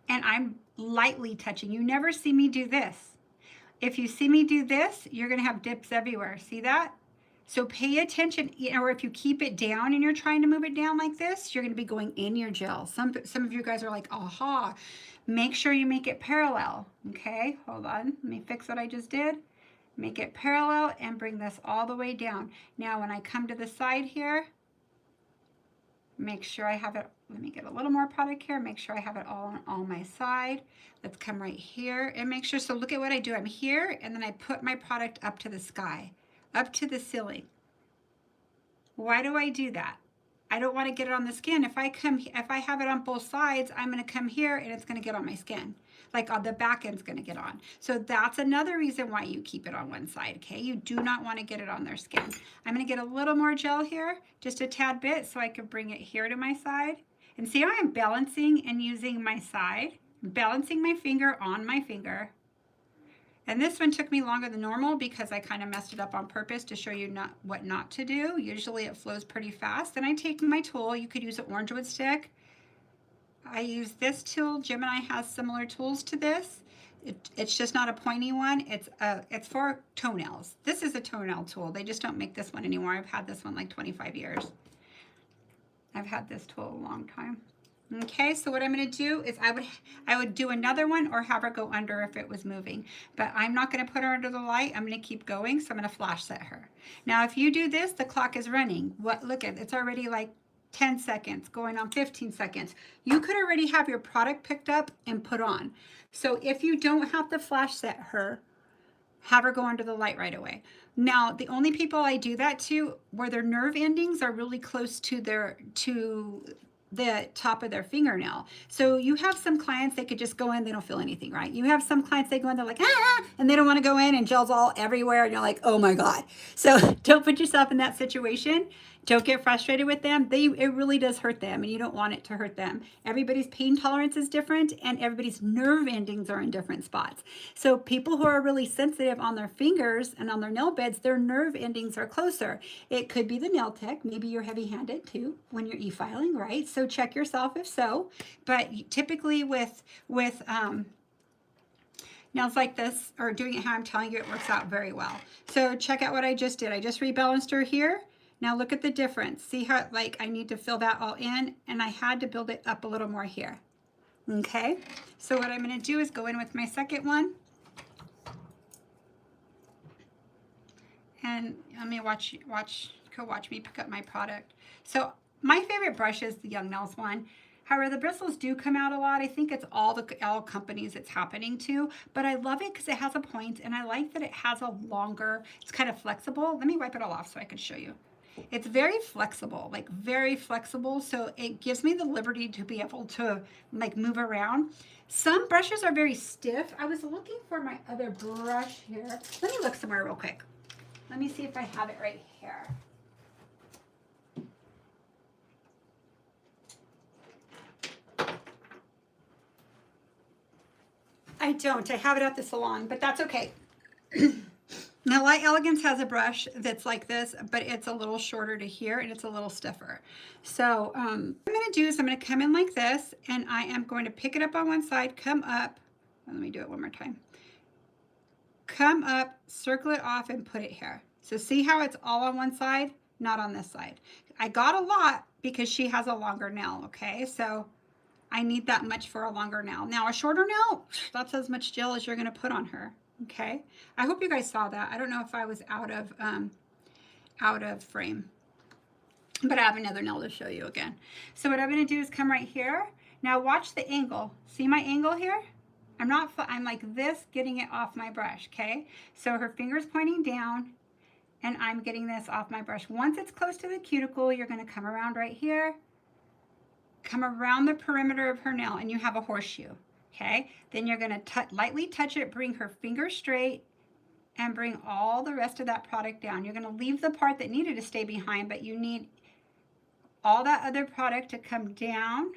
and I'm lightly touching. You never see me do this. If you see me do this, you're gonna have dips everywhere. See that? So pay attention, or if you keep it down and you're trying to move it down like this, you're gonna be going in your gel. Some of you guys are like, aha. Make sure you make it parallel, okay? Hold on, let me fix what I just did. Make it parallel and bring this all the way down. Now when I come to the side here, make sure I have it, let me get a little more product here, make sure I have it all on my side. Let's come right here and make sure, so look at what I do. I'm here, and then I put my product up to the sky, up to the ceiling. Why do I do that? I don't want to get it on the skin. If I have it on both sides, I'm going to come here and it's going to get on my skin. Like on the back end's going to get on. So that's another reason why you keep it on one side, okay? You do not want to get it on their skin. I'm going to get a little more gel here, just a tad bit, so I can bring it here to my side. And see how I'm balancing and using my side? Balancing my finger on my finger. And this one took me longer than normal because I kind of messed it up on purpose to show you what not to do. Usually it flows pretty fast. Then I take my tool. You could use an orange wood stick. I use this tool. Gemini has similar tools to this. It's just not a pointy one. It's for toenails. This is a toenail tool. They just don't make this one anymore. I've had this one like 25 years. I've had this tool a long time. Okay, so what I'm going to do is I would do another one or have her go under if it was moving. But I'm not going to put her under the light. I'm going to keep going, so I'm going to flash set her. Now, if you do this, the clock is running. Look at, it's already like 10 seconds, going on 15 seconds. You could already have your product picked up and put on. So if you don't have to flash set her, have her go under the light right away. Now, the only people I do that to where their nerve endings are really close to the top of their fingernail. So you have some clients, they could just go in, they don't feel anything, right? You have some clients, they go in, they're like, ah, and they don't want to go in and gel's all everywhere. And you're like, oh my God. So don't put yourself in that situation. Don't get frustrated with them. It really does hurt them, and you don't want it to hurt them. Everybody's pain tolerance is different, and everybody's nerve endings are in different spots. So people who are really sensitive on their fingers and on their nail beds, their nerve endings are closer. It could be the nail tech. Maybe you're heavy-handed too when you're e-filing, right? So check yourself if so. But typically with nails like this, or doing it how I'm telling you, it works out very well. So check out what I just did. I just rebalanced her here. Now look at the difference. See how, like, I need to fill that all in, and I had to build it up a little more here. Okay, so what I'm going to do is go in with my second one. And let me watch me pick up my product. So my favorite brush is the Young Nails one. However, the bristles do come out a lot. I think it's all companies it's happening to, but I love it because it has a point, and I like that it has a longer, it's kind of flexible. Let me wipe it all off so I can show you. It's very flexible, like very flexible. So it gives me the liberty to be able to like move around. Some brushes are very stiff. I was looking for my other brush here. Let me look somewhere real quick. Let me see if I have it right here. I don't. I have it at the salon, but that's okay. Now, Light Elegance has a brush that's like this, but it's a little shorter to here, and it's a little stiffer. So what I'm going to do is I'm going to come in like this, and I am going to pick it up on one side, come up. Let me do it one more time. Come up, circle it off, and put it here. So see how it's all on one side, not on this side. I got a lot because she has a longer nail, okay? So I need that much for a longer nail. Now, a shorter nail, that's as much gel as you're going to put on her. Okay, I hope you guys saw that. I don't know if I was out of frame, but I have another nail to show you again. So what I'm going to do is come right here. Now watch the angle. See my angle here? I'm like this, getting it off my brush. Okay, so her finger's pointing down, and I'm getting this off my brush. Once it's close to the cuticle, you're going to come around right here, come around the perimeter of her nail, and you have a horseshoe. Okay, then you're going to lightly touch it, bring her finger straight, and bring all the rest of that product down. You're going to leave the part that needed to stay behind, but you need all that other product to come down.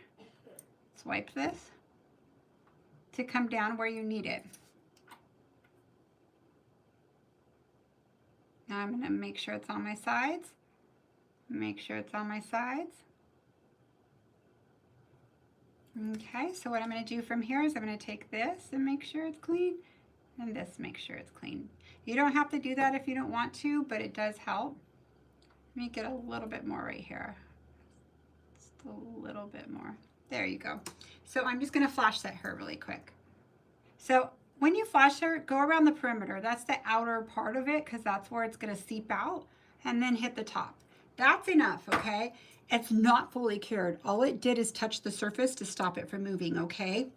Swipe this to come down where you need it. Now I'm going to make sure it's on my sides. Make sure it's on my sides. Okay, so what I'm going to do from here is I'm going to take this and make sure it's clean, and this, make sure it's clean. You don't have to do that if you don't want to, but it does help. Let me get a little bit more right here. Just a little bit more. There you go. So I'm just going to flash set her really quick. So when you flash her, go around the perimeter. That's the outer part of it because that's where it's going to seep out, and then hit the top. That's enough, okay? It's not fully cured. All it did is touch the surface to stop it from moving, okay?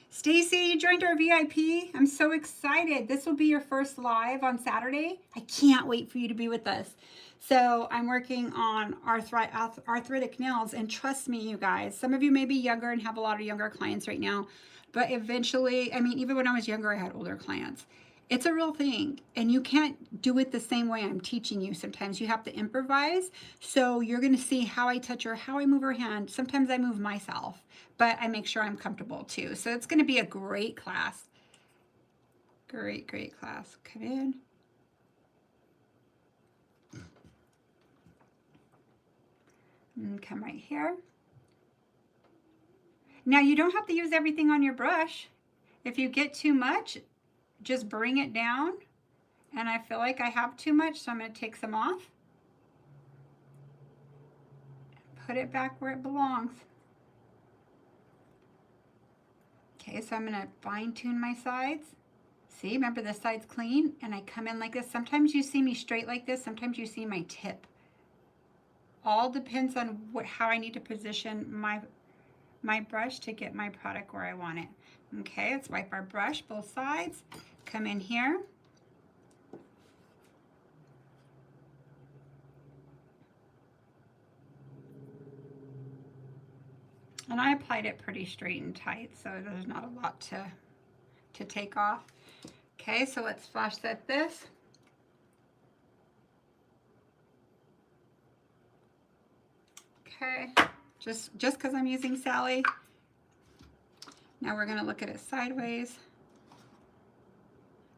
Stacy, you joined our VIP. I'm so excited. This will be your first live on Saturday. I can't wait for you to be with us. So I'm working on arthritic nails, and trust me, you guys, some of you may be younger and have a lot of younger clients right now, but eventually, I mean, even when I was younger, I had older clients. It's a real thing, and you can't do it the same way I'm teaching you. Sometimes you have to improvise. So you're going to see how I touch her, how I move her hand. Sometimes I move myself, but I make sure I'm comfortable too. So it's going to be a great class. Great, great class. Come in. And come right here. Now you don't have to use everything on your brush. If you get too much, just bring it down, and I feel like I have too much, so I'm going to take some off. Put it back where it belongs. Okay, so I'm going to fine tune my sides. See, remember this side's clean, and I come in like this. Sometimes you see me straight like this, sometimes you see my tip. All depends on how I need to position my brush to get my product where I want it. Okay, let's wipe our brush both sides. Come in here. And I applied it pretty straight and tight, so there's not a lot to take off. Okay, so let's flash set this. Okay, just because I'm using Sally. Now we're going to look at it sideways.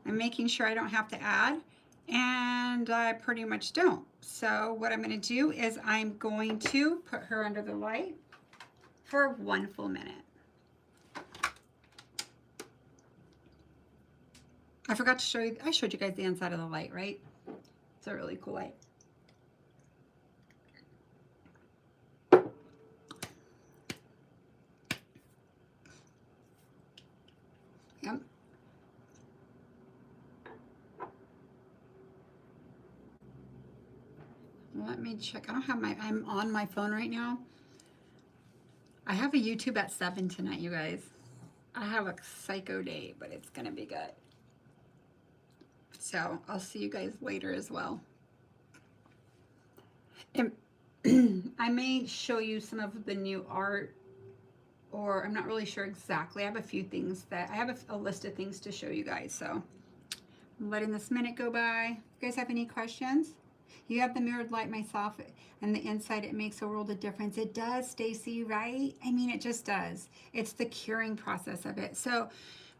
I'm making sure I don't have to add, and I pretty much don't. So what I'm going to do is I'm going to put her under the light for 1 full minute. I forgot to show you, I showed you guys the inside of the light, right? It's a really cool light. Yep. Let me check. I don't have my, I'm on my phone right now. I have a YouTube at 7 tonight, you guys. I have a psycho day, but it's gonna be good. So I'll see you guys later as well. And I may show you some of the new art, or I'm not really sure exactly. I have a few things that, I have a list of things to show you guys. So I'm letting this minute go by. You guys have any questions? You have the mirrored light myself, and the inside, it makes a world of difference. It does, Stacy, right? I mean, it just does. It's the curing process of it. So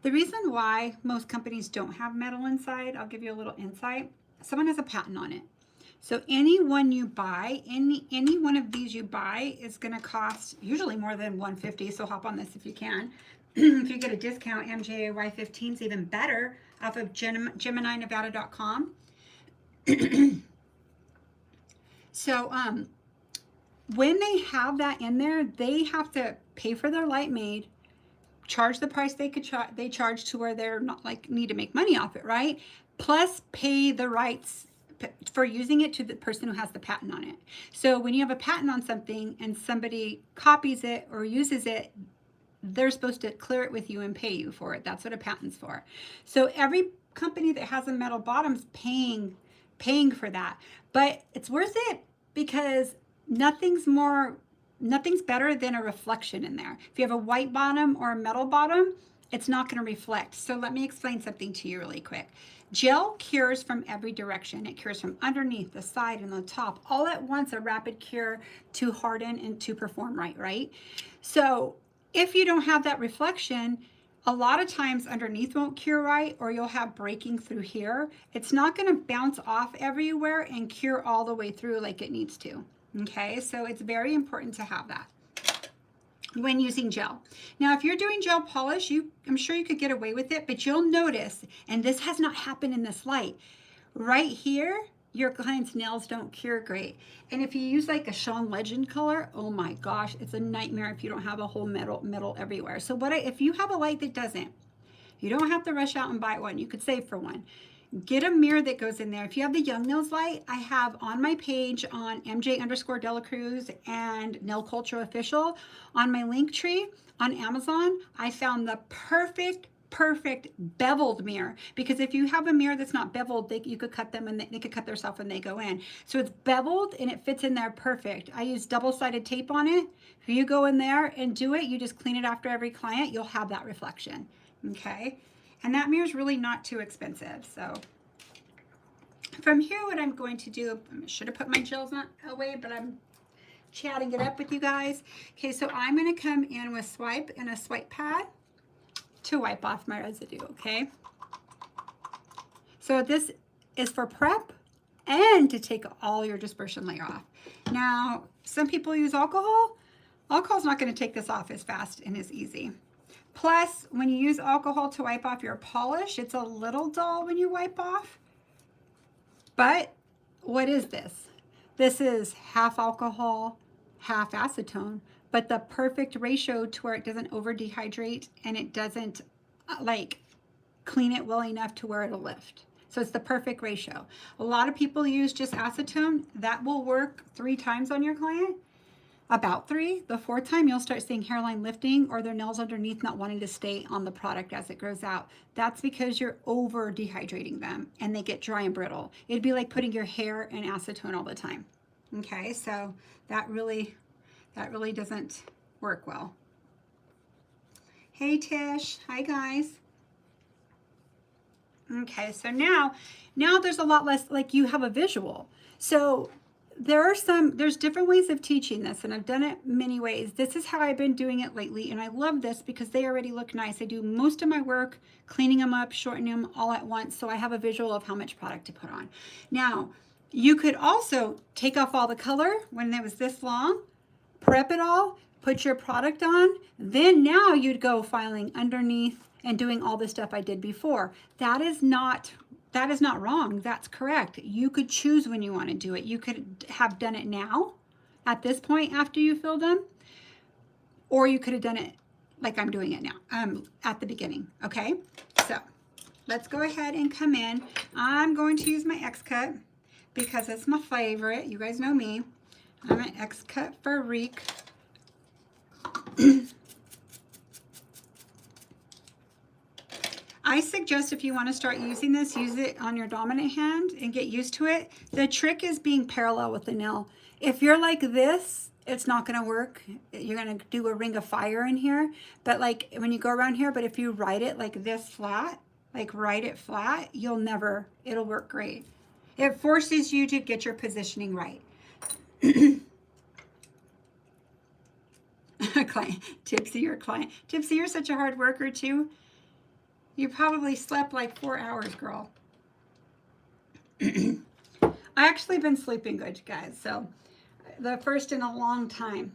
the reason why most companies don't have metal inside, I'll give you a little insight. Someone has a patent on it. So any one you buy, any one of these you buy is going to cost usually more than $150. So hop on this if you can. If you get a discount, MJY15 is even better off of GeminiNevada.com. So when they have that in there, they have to pay for their light made, charge the price they charge to where they're not like need to make money off it, right? Plus pay the rights for using it to the person who has the patent on it. So when you have a patent on something and somebody copies it or uses it, they're supposed to clear it with you and pay you for it. That's what a patent's for. So every company that has a metal bottom's paying for that. But it's worth it because nothing's better than a reflection in there. If you have a white bottom or a metal bottom, it's not going to reflect. So let me explain something to you really quick. Gel cures from every direction. It cures from underneath, the side, and the top, all at once, a rapid cure to harden and to perform right? So if you don't have that reflection, a lot of times underneath won't cure right, or you'll have breaking through here. It's not going to bounce off everywhere and cure all the way through like it needs to. Okay, so it's very important to have that when using gel. Now, if you're doing gel polish, I'm sure you could get away with it, but you'll notice, and this has not happened in this light, right here, your client's nails don't cure great. And if you use like a Sean Legend color, oh my gosh, it's a nightmare if you don't have a whole metal everywhere. So if you have a light that doesn't, you don't have to rush out and buy one. You could save for one. Get a mirror that goes in there. If you have the Young Nails light, I have on my page on MJ_Delacruz and Nail Culture Official on my link tree on Amazon, I found the perfect beveled mirror, because if you have a mirror that's not beveled, you could cut them and they could cut themselves when they go in. So it's beveled and it fits in there perfect. I use double-sided tape on it. If you go in there and do it, you just clean it after every client, you'll have that reflection. Okay, and that mirror is really not too expensive. So from here, what I'm going to do, I should have put my gels away, but I'm chatting it up with you guys. Okay, so I'm going to come in with Swipe and a swipe pad to wipe off my residue, okay? So this is for prep and to take all your dispersion layer off. Now, some people use alcohol. Alcohol's not going to take this off as fast and as easy. Plus, when you use alcohol to wipe off your polish, it's a little dull when you wipe off. But what is this? This is half alcohol, half acetone, but the perfect ratio to where it doesn't over dehydrate and it doesn't like clean it well enough to where it'll lift. So it's the perfect ratio. A lot of people use just acetone. That will work 3 times on your client. about 3. The 4th time, you'll start seeing hairline lifting or their nails underneath not wanting to stay on the product as it grows out. That's because you're over dehydrating them and they get dry and brittle. It'd be like putting your hair in acetone all the time. Okay, so that really doesn't work well. Hey Tish, hi guys. Okay, so now there's a lot less, like you have a visual. So there's different ways of teaching this, and I've done it many ways. This is how I've been doing it lately, and I love this because they already look nice. I do most of my work cleaning them up, shortening them all at once, so I have a visual of how much product to put on. Now, you could also take off all the color when it was this long, prep it all, put your product on, then now you'd go filing underneath and doing all the stuff I did before. That is not wrong. That's correct. You could choose when you want to do it. You could have done it now at this point after you filled them, or you could have done it like I'm doing it now at the beginning. Okay, so let's go ahead and come in. I'm going to use my X-Cut because it's my favorite. You guys know me. I'm an X-Cut freak. I suggest if you want to start using this, use it on your dominant hand and get used to it. The trick is being parallel with the nail. If you're like this, it's not going to work. You're going to do a ring of fire in here. But like when you go around here, but if you write it like this flat, like write it flat, it'll work great. It forces you to get your positioning right. Client, Tipsy, your client. Tipsy, you're such a hard worker too. You probably slept like 4 hours, girl. I actually been sleeping good, guys. So the first in a long time,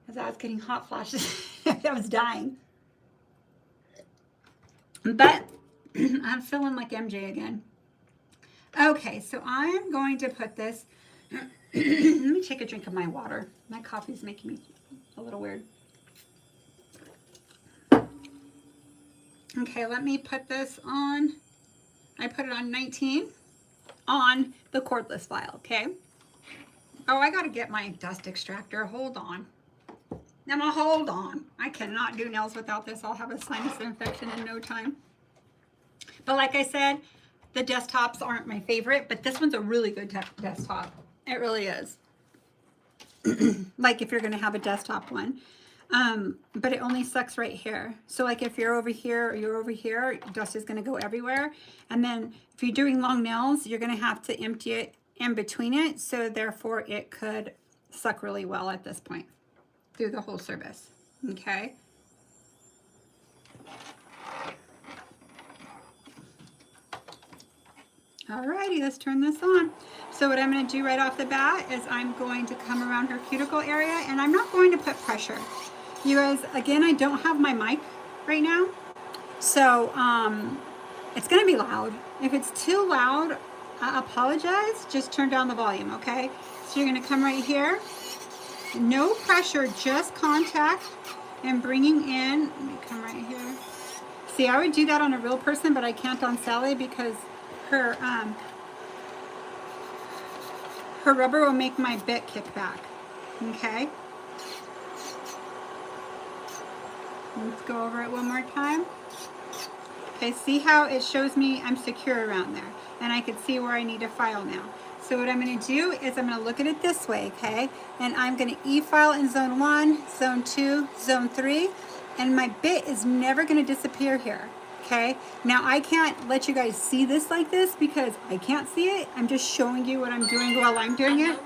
as I was getting hot flashes, I was dying. But I'm feeling like MJ again. Okay, so I'm going to put this. Let me take a drink of my water. My coffee's making me a little weird. Okay, let me put this on. I put it on 19 on the cordless file, okay? Oh, I gotta get my dust extractor. Hold on. Now, hold on. I cannot do nails without this. I'll have a sinus infection in no time. But like I said, the desktops aren't my favorite, but this one's a really good desktop. It really is. Like if you're gonna have a desktop one. But it only sucks right here. So like if you're over here or you're over here, dust is going to go everywhere. And then if you're doing long nails, you're going to have to empty it in between it. So therefore it could suck really well at this point through the whole service. Okay. Alrighty, let's turn this on. So what I'm going to do right off the bat is I'm going to come around her cuticle area, and I'm not going to put pressure. You guys, again, I don't have my mic right now, so it's going to be loud. If it's too loud, I apologize. Just turn down the volume, okay? So you're going to come right here. No pressure, just contact and bringing in. Let me come right here. See, I would do that on a real person, but I can't on Sally because her rubber will make my bit kick back, okay? Let's go over it one more time. Okay, see how it shows me I'm secure around there, and I can see where I need to file now. So what I'm going to do is I'm going to look at it this way, okay? And I'm going to e-file in zone 1, zone 2, zone 3, and my bit is never going to disappear here, okay? Now I can't let you guys see this like this because I can't see it. I'm just showing you what I'm doing while I'm doing it.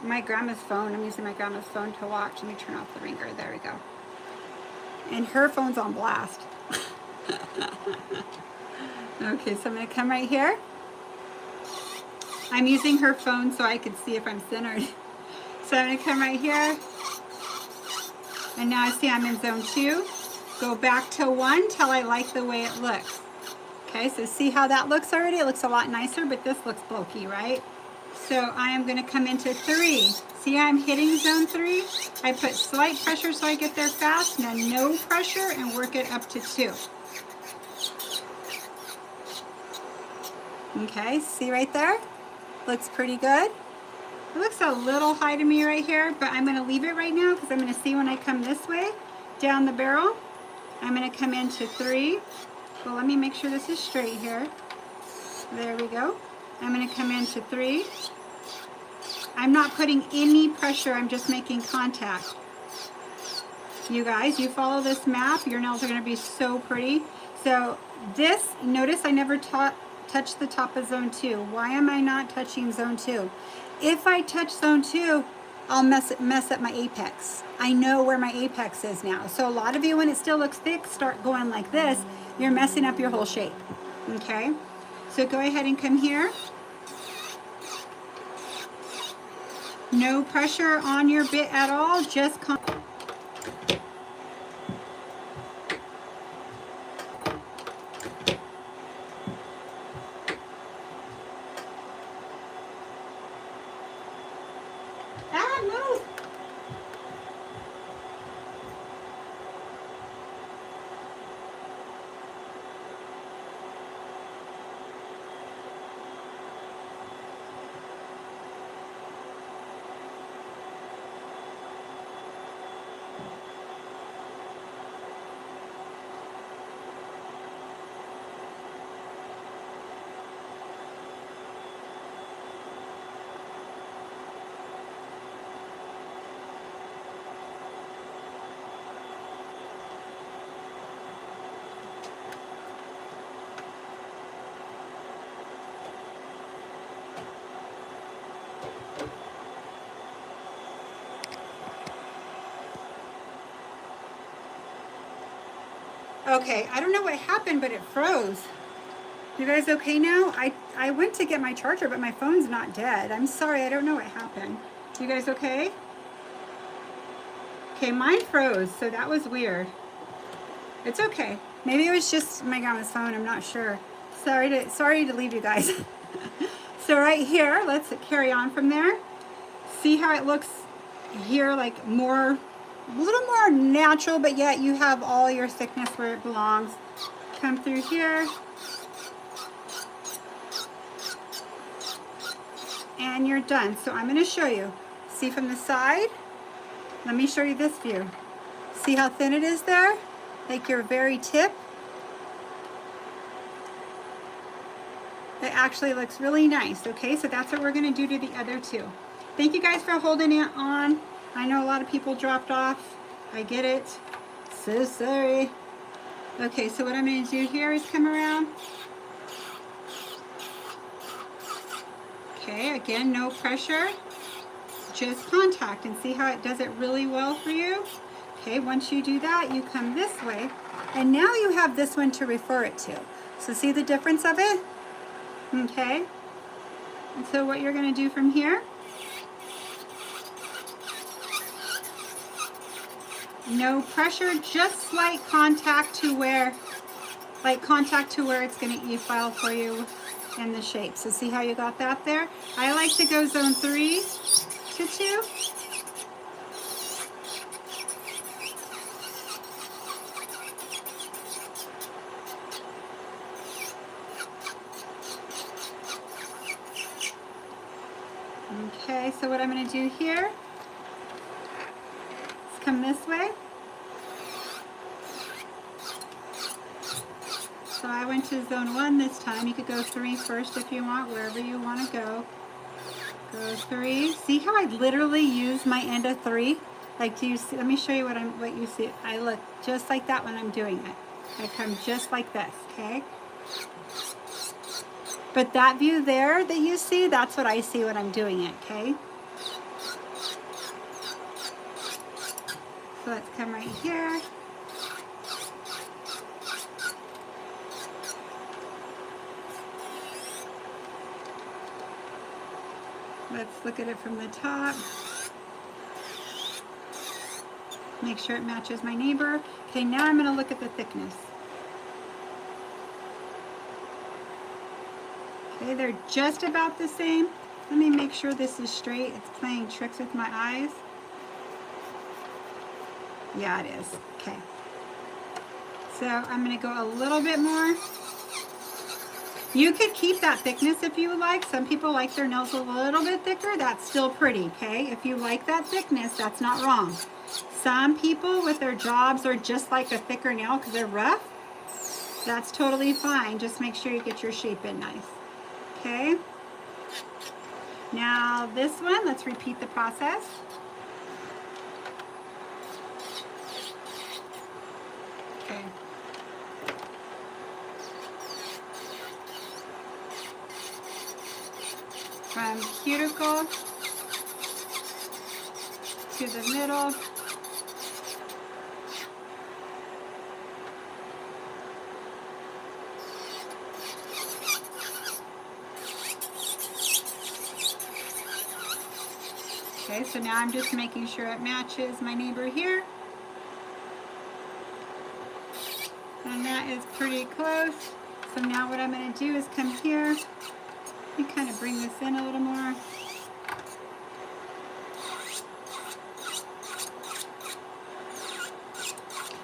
My grandma's phone, I'm using my grandma's phone to watch. Let me turn off the ringer, there we go. And her phone's on blast. Okay, so I'm going to come right here. I'm using her phone so I can see if I'm centered. So I'm going to come right here. And now I see I'm in zone 2. Go back to 1 till I like the way it looks. Okay, so see how that looks already? It looks a lot nicer, but this looks bulky, right? So I am going to come into 3. See, I'm hitting zone 3. I put slight pressure so I get there fast. Now no pressure and work it up to 2. Okay, see right there? Looks pretty good. It looks a little high to me right here, but I'm gonna leave it right now because I'm gonna see when I come this way, down the barrel. I'm gonna come into 3. Well, let me make sure this is straight here. There we go. I'm gonna come into 3. I'm not putting any pressure, I'm just making contact. You guys, you follow this map, your nails are gonna be so pretty. So this, notice I never touched the top of zone 2. Why am I not touching zone 2? If I touch zone 2, I'll mess up my apex. I know where my apex is now. So a lot of you, when it still looks thick, start going like this, you're messing up your whole shape, okay? So go ahead and come here. No pressure on your bit at all, just move. Okay, I don't know what happened, but it froze. You guys okay now? I went to get my charger, but my phone's not dead. I'm sorry, I don't know what happened. You guys okay? Okay, mine froze, so that was weird. It's okay. Maybe it was just my grandma's phone, I'm not sure. Sorry to leave you guys. So right here, let's carry on from there. See how it looks here, like a little more natural, but yet you have all your thickness where it belongs. Come through here. And you're done. So I'm going to show you. See from the side? Let me show you this view. See how thin it is there? Like your very tip. It actually looks really nice. Okay, so that's what we're going to do to the other two. Thank you guys for holding it on. I know a lot of people dropped off. I get it. So sorry. Okay, so what I'm going to do here is come around. Okay, again, no pressure. Just contact and see how it does it really well for you. Okay, once you do that, you come this way. And now you have this one to refer it to. So see the difference of it? Okay. And so what you're going to do from here, no pressure, just slight contact to where it's going to e-file for you in the shape. So see how you got that there? I like to go zone 3 to 2. Okay, so what I'm going to do here is come this way. So I went to zone 1 this time. You could go 3 first if you want, wherever you want to go. Go 3. See how I literally use my end of 3? Like, do you see? Let me show you what you see. I look just like that when I'm doing it. I come just like this, okay? But that view there that you see, that's what I see when I'm doing it, okay? So let's come right here. Let's look at it from the top. Make sure it matches my neighbor. Okay, now I'm going to look at the thickness. Okay, they're just about the same. Let me make sure this is straight. It's playing tricks with my eyes. Yeah, it is. Okay. So I'm going to go a little bit more. You could keep that thickness if you would like. Some people like their nails a little bit thicker. That's still pretty, okay? If you like that thickness, that's not wrong. Some people with their jobs are just like a thicker nail because they're rough. That's totally fine. Just make sure you get your shape in nice, okay? Now this one, let's repeat the process. Okay. From cuticle to the middle. Okay, so now I'm just making sure it matches my neighbor here. And that is pretty close. So now what I'm going to do is come here and kind of bring this in a little more.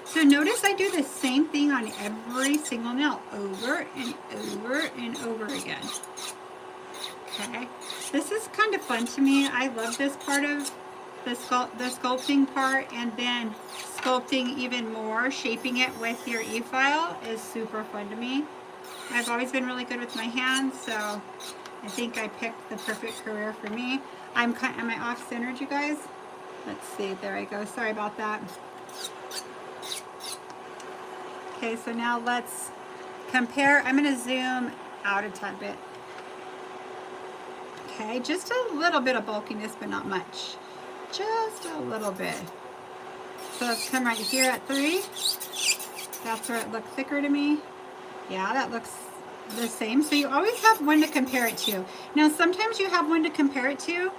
So notice I do the same thing on every single nail, over and over and over again. Okay, this is kind of fun to me. I love this part of the sculpting part, and then sculpting even more, shaping it with your e-file is super fun to me. I've always been really good with my hands, so I think I picked the perfect career for me. Am I off-centered, you guys? Let's see, there I go. Sorry about that. Okay, so now let's compare. I'm going to zoom out a tad bit. Okay, just a little bit of bulkiness, but not much. Just a little bit. So let's come right here at 3. That's where it looked thicker to me. Yeah, that looks the same. So you always have one to compare it to. Now, sometimes you have one to compare it to,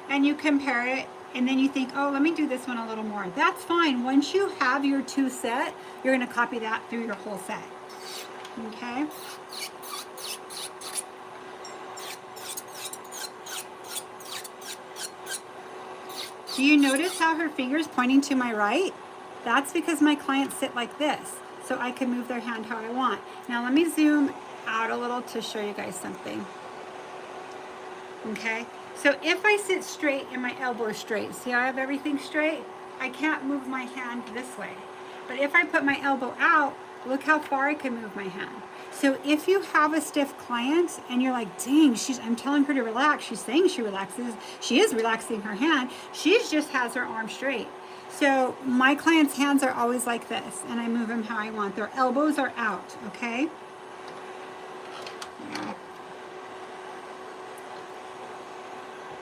and you compare it, and then you think, oh, let me do this one a little more. That's fine. Once you have your 2 set, you're going to copy that through your whole set. Okay? Do you notice how her finger's pointing to my right? That's because my clients sit like this, so I can move their hand how I want. Now let me zoom out a little to show you guys something. Okay, so if I sit straight and my elbow is straight, see how I have everything straight? I can't move my hand this way. But if I put my elbow out, look how far I can move my hand. So if you have a stiff client and you're like, dang, I'm telling her to relax, she's saying she relaxes, she is relaxing her hand, she just has her arm straight. So my clients' hands are always like this, and I move them how I want. Their elbows are out, okay?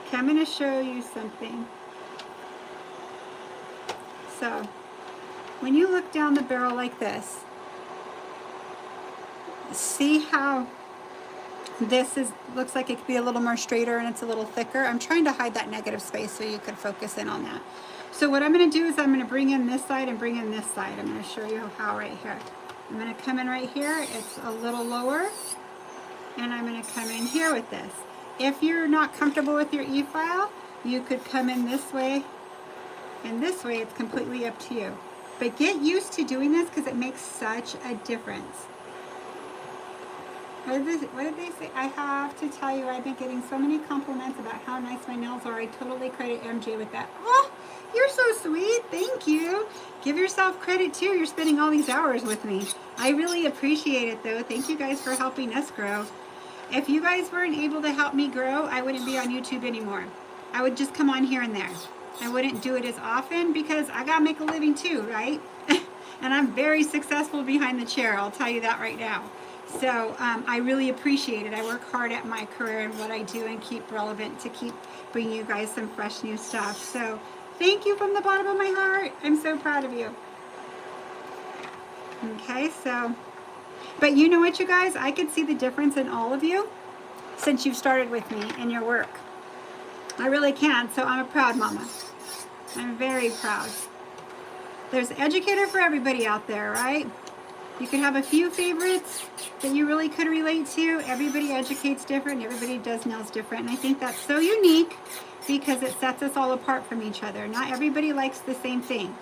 Okay, I'm going to show you something. So when you look down the barrel like this, see how this looks like it could be a little more straighter and it's a little thicker. I'm trying to hide that negative space so you could focus in on that. So what I'm going to do is I'm going to bring in this side and bring in this side. I'm going to show you how right here. I'm going to come in right here. It's a little lower. And I'm going to come in here with this. If you're not comfortable with your e-file, you could come in this way and this way. It's completely up to you. But get used to doing this because it makes such a difference. What did they say? I have to tell you, I've been getting so many compliments about how nice my nails are. I totally credit MJ with that. Oh, you're so sweet. Thank you. Give yourself credit too. You're spending all these hours with me. I really appreciate it though. Thank you guys for helping us grow. If you guys weren't able to help me grow, I wouldn't be on YouTube anymore. I would just come on here and there. I wouldn't do it as often because I gotta make a living too, right? And I'm very successful behind the chair. I'll tell you that right now. So I really appreciate it. I work hard at my career and what I do and keep relevant to keep bringing you guys some fresh new stuff. So thank you from the bottom of my heart. I'm so proud of you. Okay, so, but you know what, you guys? I could see the difference in all of you since you've started with me in your work. I really can, so I'm a proud mama. I'm very proud. There's an educator for everybody out there, right? You can have a few favorites that you really could relate to. Everybody educates different. Everybody does nails different. And I think that's so unique because it sets us all apart from each other. Not everybody likes the same thing.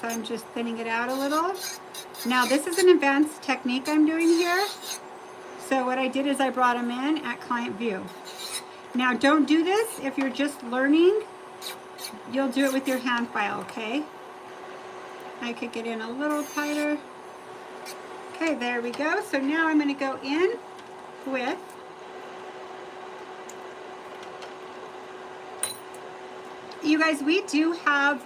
So I'm just thinning it out a little. Now this is an advanced technique I'm doing here. So what I did is I brought them in at client view. Now don't do this if you're just learning. You'll do it with your hand file, okay? I could get in a little tighter. Okay, there we go. So now I'm going to go in with you guys, we do have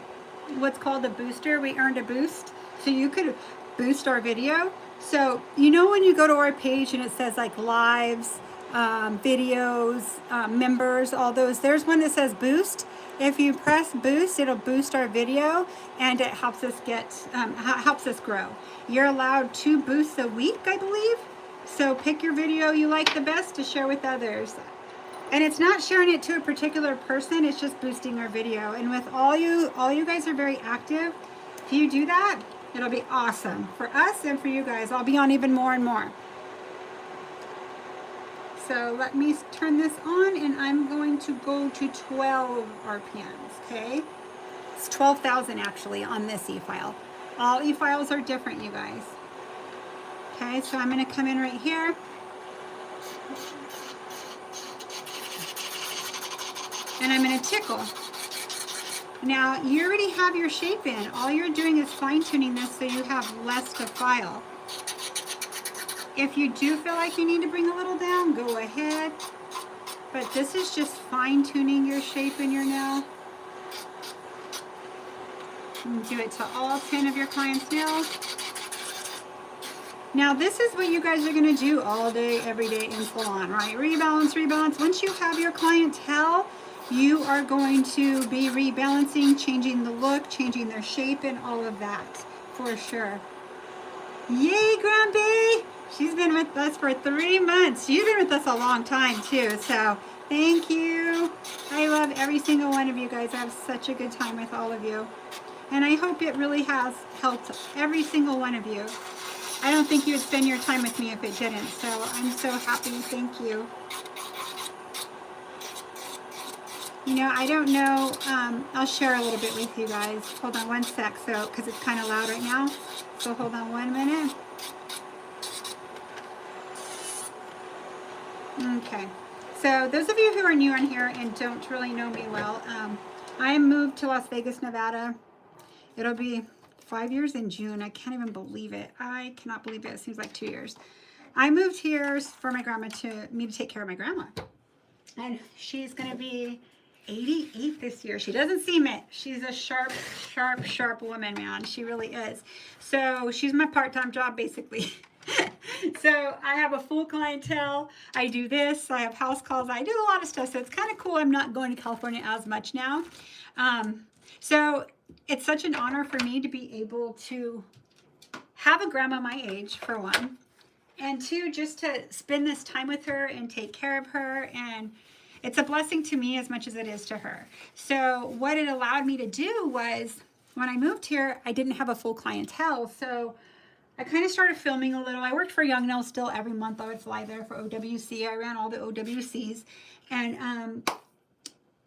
what's called a booster. We earned a boost. So you could boost our video. So you know when you go to our page and it says like lives, videos, members, all those, there's one that says boost. If you press boost, it'll boost our video and it helps us get, helps us grow. You're allowed 2 boosts a week, I believe. So pick your video you like the best to share with others. And it's not sharing it to a particular person, it's just boosting our video. And with all you guys are very active. If you do that, it'll be awesome for us and for you guys. I'll be on even more and more. So let me turn this on and I'm going to go to 12 RPMs, okay? It's 12,000 actually on this e-file. All e-files are different, you guys. Okay, so I'm gonna come in right here. And I'm gonna tickle. Now, you already have your shape in. All you're doing is fine tuning this so you have less to file. If you do feel like you need to bring a little down, go ahead. But this is just fine tuning your shape in your nail. And do it to all 10 of your clients' nails. Now this is what you guys are gonna do all day, every day in salon, right? Rebalance, rebalance. Once you have your clientele, you are going to be rebalancing, changing the look, changing their shape and all of that, for sure. Yay, Grumpy! She's been with us for 3 months. She's been with us a long time too, so thank you. I love every single one of you guys. I have such a good time with all of you. And I hope it really has helped every single one of you. I don't think you would spend your time with me if it didn't, so I'm so happy. Thank you. You know, I don't know, I'll share a little bit with you guys. Hold on one sec, so, because it's kind of loud right now. So hold on 1 minute. Okay, so those of you who are new on here and don't really know me well, I moved to Las Vegas, Nevada. It'll be 5 years in June. I can't even believe it. I cannot believe it. It seems like 2 years. I moved here for my grandma to take care of my grandma. And she's going to be 88 this year. She doesn't seem it. She's a sharp, sharp, sharp woman, man. She really is. So she's my part-time job, basically. So I have a full clientele. I do this. I have house calls. I do a lot of stuff. So it's kind of cool. I'm not going to California as much now. So it's such an honor for me to be able to have a grandma my age, for one. And two, just to spend this time with her and take care of her. And it's a blessing to me as much as it is to her. So what it allowed me to do was, when I moved here, I didn't have a full clientele. So I kind of started filming a little. I worked for Young Nail still every month. I would fly there for OWC. I ran all the OWCs. And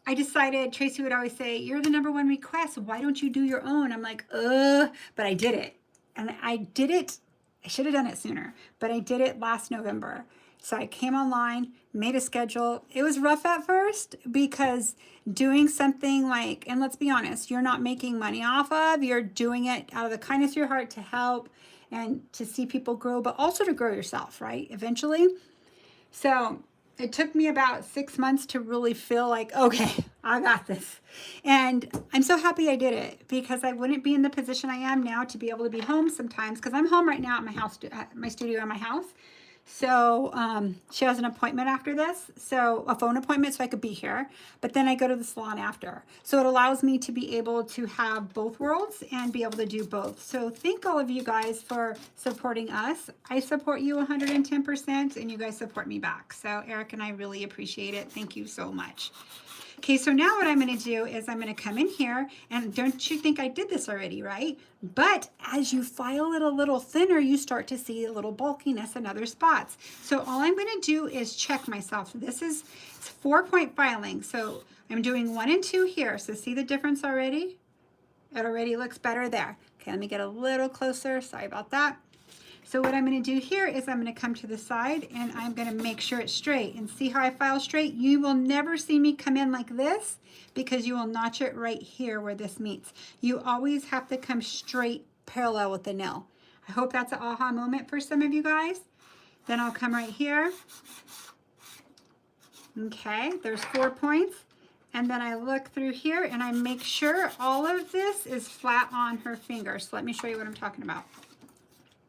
I decided, Tracy would always say, you're the #1 request. Why don't you do your own? I'm like, but I did it. And I did it. I should have done it sooner, but I did it last November. So I came online, made a schedule. It was rough at first because doing something like, and let's be honest, you're not making money off of, you're doing it out of the kindness of your heart to help and to see people grow, but also to grow yourself, right? Eventually. So it took me about 6 months to really feel like, okay, I got this. And I'm so happy I did it because I wouldn't be in the position I am now to be able to be home sometimes, because I'm home right now at my house, at my studio in my house. So she has an appointment after this, so a phone appointment so I could be here, but then I go to the salon after. So it allows me to be able to have both worlds and be able to do both. So thank all of you guys for supporting us. I support you 110% and you guys support me back. So Eric and I really appreciate it. Thank you so much. Okay, so now what I'm going to do is I'm going to come in here, and don't you think I did this already, right? But as you file it a little thinner, you start to see a little bulkiness in other spots. So all I'm going to do is check myself. This is 4-point filing. So I'm doing 1 and 2 here. So see the difference already? It already looks better there. Okay, let me get a little closer. Sorry about that. So what I'm going to do here is I'm going to come to the side and I'm going to make sure it's straight. And see how I file straight? You will never see me come in like this because you will notch it right here where this meets. You always have to come straight parallel with the nail. I hope that's an aha moment for some of you guys. Then I'll come right here. Okay, there's 4 points. And then I look through here and I make sure all of this is flat on her finger. So let me show you what I'm talking about.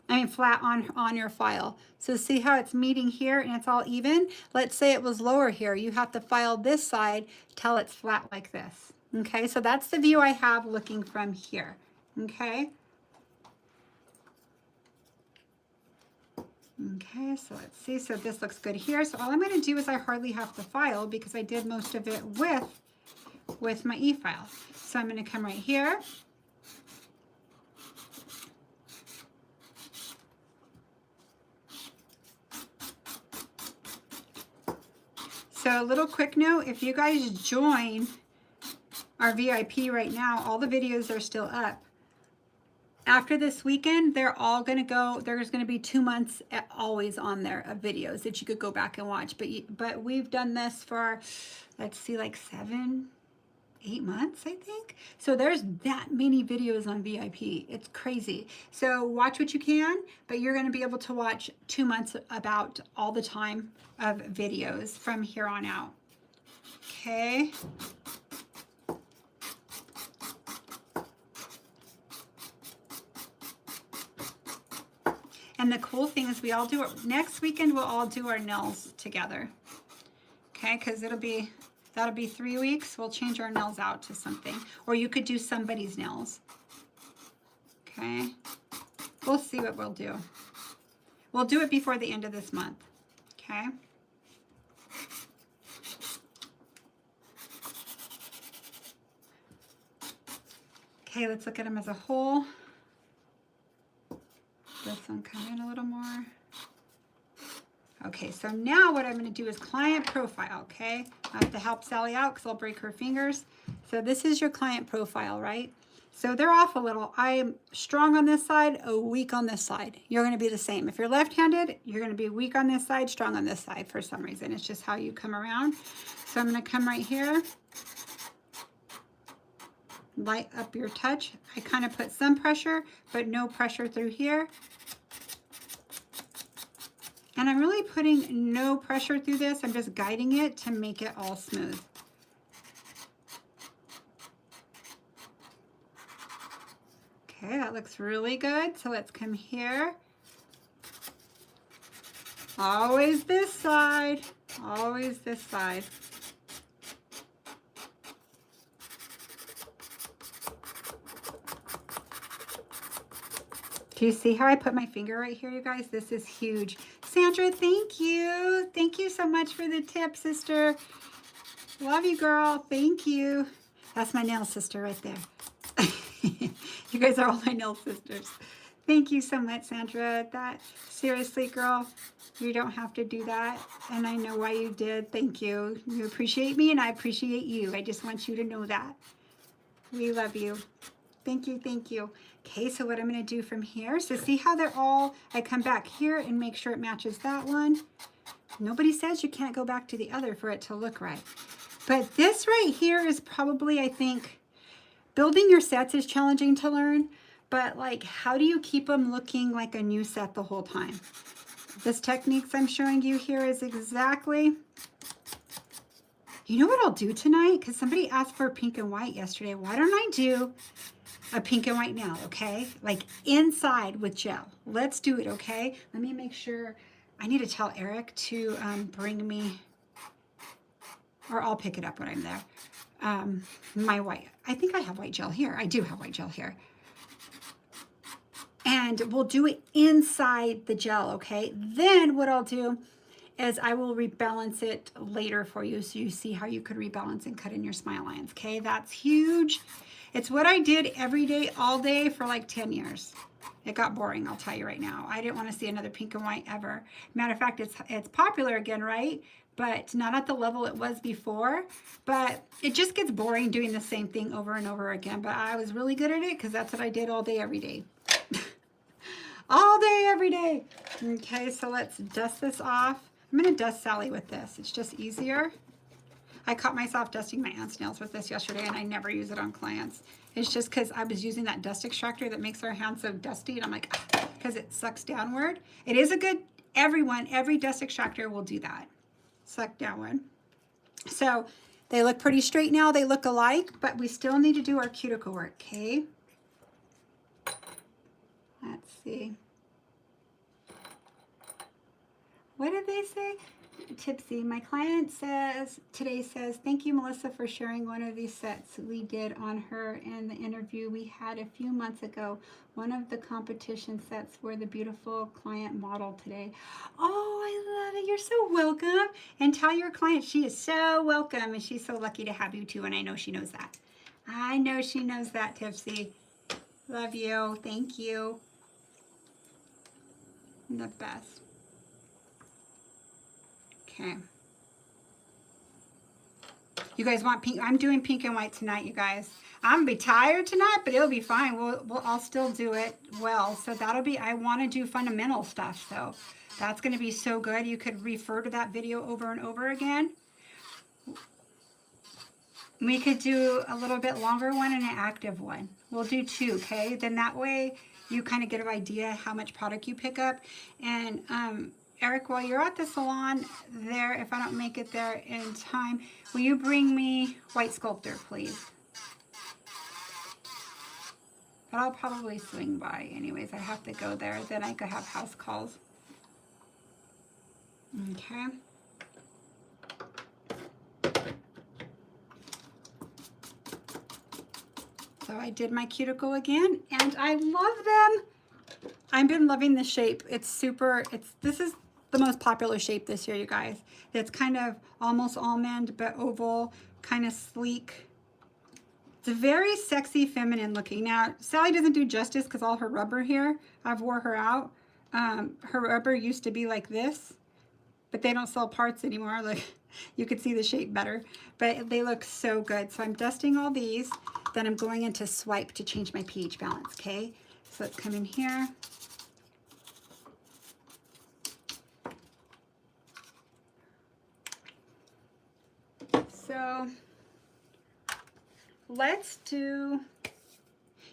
I mean flat on your file. So see how it's meeting here and it's all even? Let's say it was lower here. You have to file this side till it's flat like this. Okay, so that's the view I have looking from here. Okay. Okay, so let's see. So this looks good here. So all I'm going to do is I hardly have to file because I did most of it with my e-file. So I'm going to come right here. So a little quick note, if you guys join our VIP right now, all the videos are still up. After this weekend, they're all going to go, there's going to be 2 months always on there of videos that you could go back and watch. But we've done this for, let's see, like 7, 8 months, I think. So there's that many videos on VIP. It's crazy. So watch what you can, but you're going to be able to watch 2 months about all the time of videos from here on out. Okay. And the cool thing is we all do it, next weekend we'll all do our nails together. Okay, because that'll be 3 weeks. We'll change our nails out to something. Or you could do somebody's nails. Okay. We'll see what we'll do. We'll do it before the end of this month. Okay. Okay, let's look at them as a whole. This one come in a little more. Okay, so now what I'm going to do is client profile, okay? I have to help Sally out because I'll break her fingers. So this is your client profile, right? So they're off a little. I'm strong on this side, weak on this side. You're going to be the same. If you're left-handed, you're going to be weak on this side, strong on this side for some reason. It's just how you come around. So I'm going to come right here. Light up your touch. I kind of put some pressure, but no pressure through here. And I'm really putting no pressure through this. I'm just guiding it to make it all smooth. Okay, that looks really good. So let's come here. Always this side. Always this side. Do you see how I put my finger right here, you guys? This is huge. Sandra, thank you. Thank you so much for the tip, sister. Love you, girl. Thank you. That's my nail sister right there. You guys are all my nail sisters. Thank you so much, Sandra. That, seriously, girl, you don't have to do that. And I know why you did. Thank you. You appreciate me and I appreciate you. I just want you to know that. We love you. Thank you, thank you. Okay, so what I'm going to do from here, so see how they're all, I come back here and make sure it matches that one. Nobody says you can't go back to the other for it to look right. But this right here is probably, I think, building your sets is challenging to learn, but like, how do you keep them looking like a new set the whole time? This techniques I'm showing you here is exactly, you know what I'll do tonight? Because somebody asked for pink and white yesterday. Why don't I do a pink and white nail, okay? Like inside with gel. Let's do it, okay? Let me make sure. I need to tell Eric to bring me, or I'll pick it up when I'm there. My white. I think I have white gel here. I do have white gel here. And we'll do it inside the gel, okay? Then what I'll do is I will rebalance it later for you so you see how you could rebalance and cut in your smile lines, okay? That's huge. It's what I did every day, all day for like 10 years. It got boring, I'll tell you right now. I didn't want to see another pink and white ever. Matter of fact, it's popular again, right? But not at the level it was before. But it just gets boring doing the same thing over and over again. But I was really good at it because that's what I did all day, every day. All day, every day. Okay, so let's dust this off. I'm going to dust Sally with this. It's just easier. I caught myself dusting my aunt's nails with this yesterday, and I never use it on clients. It's just because I was using that dust extractor that makes our hands so dusty, and I'm like, because it sucks downward. It is a good, every dust extractor will do that. Suck downward. So they look pretty straight now. They look alike, but we still need to do our cuticle work, okay? Let's see. What did they say? Tipsy. My client today says, thank you, Melissa, for sharing one of these sets we did on her in the interview we had a few months ago. One of the competition sets were the beautiful client model today. Oh, I love it. You're so welcome. And tell your client she is so welcome, and she's so lucky to have you too, and I know she knows that. I know she knows that, Tipsy. Love you. Thank you. The best. Okay. You guys want pink? I'm doing pink and white tonight, you guys. I'm gonna be tired tonight, but it'll be fine. I'll still do it well. So that'll be, I want to do fundamental stuff. So that's going to be so good. You could refer to that video over and over again. We could do a little bit longer one and an active one. We'll do two, okay? Then that way you kind of get an idea how much product you pick up. And Eric, while you're at the salon there, if I don't make it there in time, will you bring me White Sculptor, please? But I'll probably swing by anyways. I have to go there. Then I could have house calls. Okay. So I did my cuticle again, and I love them. I've been loving the shape. It's super, this is the most popular shape this year, you guys. It's kind of almost almond, but oval, kind of sleek. It's very sexy, feminine looking. Now, Sally doesn't do justice because all her rubber here, I've wore her out. Her rubber used to be like this, but they don't sell parts anymore. Like, you could see the shape better, but they look so good. So I'm dusting all these. Then I'm going into swipe to change my pH balance, okay? So let's come in here. So let's do,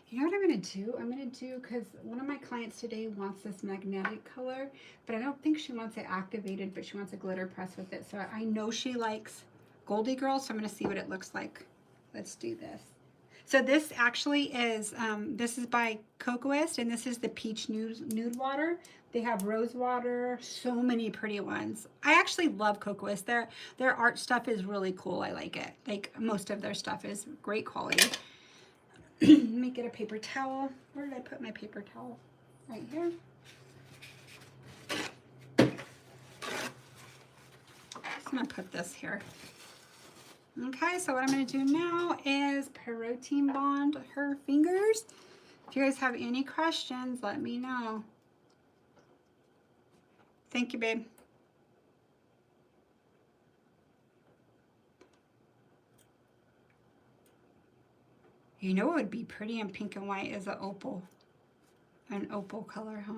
you know what I'm going to do? I'm going to do, because one of my clients today wants this magnetic color, but I don't think she wants it activated, but she wants a glitter press with it. So I know she likes Goldie Girl, so I'm going to see what it looks like. Let's do this. So this actually is, this is by Kokoist, and this is the Peach Nude Water. They have rose water, so many pretty ones. I actually love Kokoist. Their art stuff is really cool. I like it. Like, most of their stuff is great quality. Let me get a paper towel. Where did I put my paper towel? Right here. Just gonna put this here. Okay, so what I'm going to do now is protein bond her fingers. If you guys have any questions, let me know. Thank you, babe. You know what would be pretty in pink and white is an opal color, huh?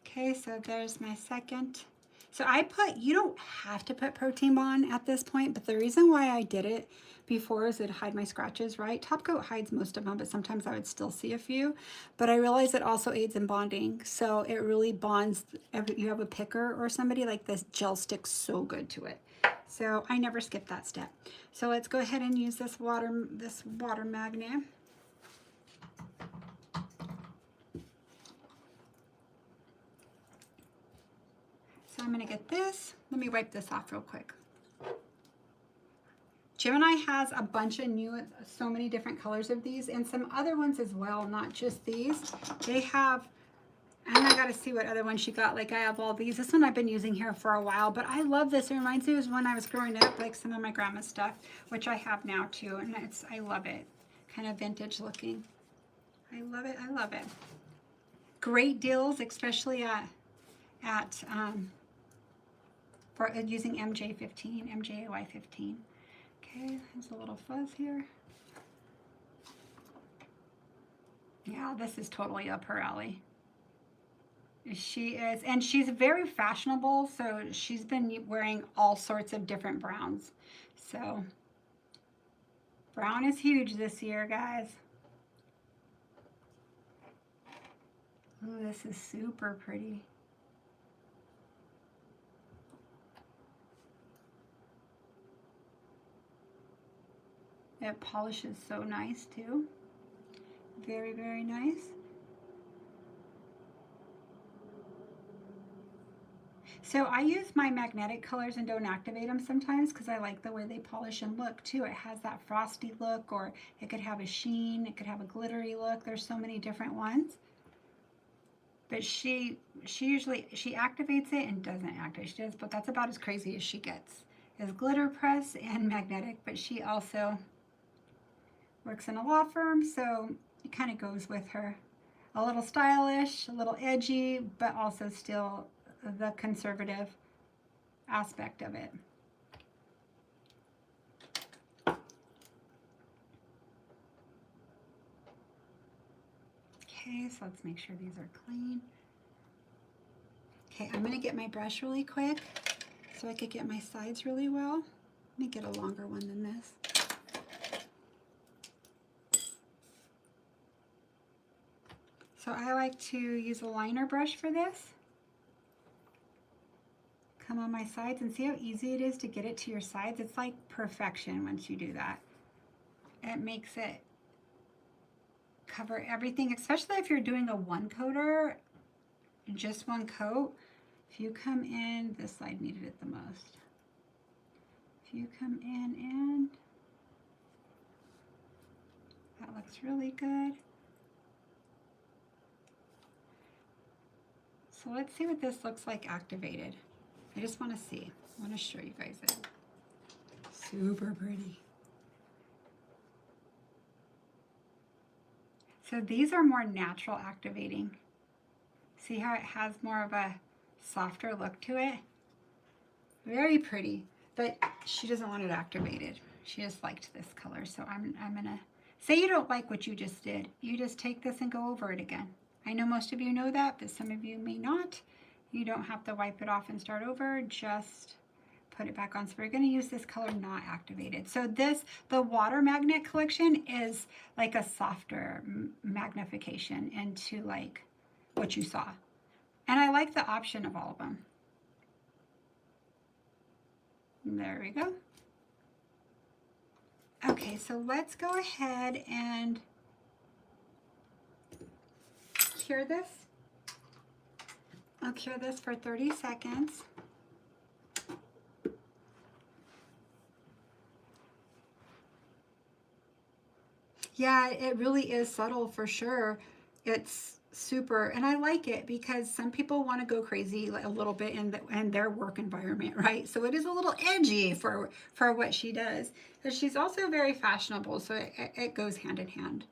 Okay, so there's my second. So I put, you don't have to put protein bond at this point, but the reason why I did it before is it'd hide my scratches, right? Top coat hides most of them, but sometimes I would still see a few. But I realized it also aids in bonding. So it really bonds, if you have a picker or somebody, like this gel sticks so good to it. So I never skip that step. So let's go ahead and use this water magnet. So I'm going to get this. Let me wipe this off real quick. Gemini has a bunch of so many different colors of these, and some other ones as well, not just these. They have And I got to see what other one she got. Like I have all these. This one I've been using here for a while, but I love this. It reminds me of when I was growing up, like some of my grandma's stuff, which I have now too. And I love it. Kind of vintage looking. I love it. I love it. Great deals, especially for using MJ 15, MJY 15. Okay, there's a little fuzz here. Yeah, this is totally up her alley. She is, and she's very fashionable, so she's been wearing all sorts of different browns. So, brown is huge this year, guys. Oh, this is super pretty. It polishes so nice, too. Very, very nice. So I use my magnetic colors and don't activate them sometimes because I like the way they polish and look too. It has that frosty look, or it could have a sheen, it could have a glittery look. There's so many different ones. But she activates it and doesn't activate. She does, but that's about as crazy as she gets. Is glitter press and magnetic, but she also works in a law firm, so it kind of goes with her. A little stylish, a little edgy, but also still the conservative aspect of it. Okay, so let's make sure these are clean. Okay, I'm gonna get my brush really quick so I could get my sides really well. Let me get a longer one than this. So I like to use a liner brush for this. Come on my sides and see how easy it is to get it to your sides. It's like perfection once you do that. It makes it cover everything, especially if you're doing a one coater, just one coat. If you come in, this side needed it the most. If you come in and that looks really good. So let's see what this looks like activated. I just want to see. I want to show you guys it. Super pretty. So these are more natural activating. See how it has more of a softer look to it? Very pretty, but she doesn't want it activated. She just liked this color, so I'm gonna say you don't like what you just did. You just take this and go over it again. I know most of you know that, but some of you may not. You don't have to wipe it off and start over, just put it back on. So we're gonna use this color not activated. So this, the water magnet collection is like a softer magnification into like what you saw. And I like the option of all of them. There we go. Okay, so let's go ahead and cure this. I'll cure this for 30 seconds. Yeah, it really is subtle for sure. It's super, and I like it because some people want to go crazy a little bit in their work environment, right? So it is a little edgy for what she does. But she's also very fashionable, so it goes hand in hand.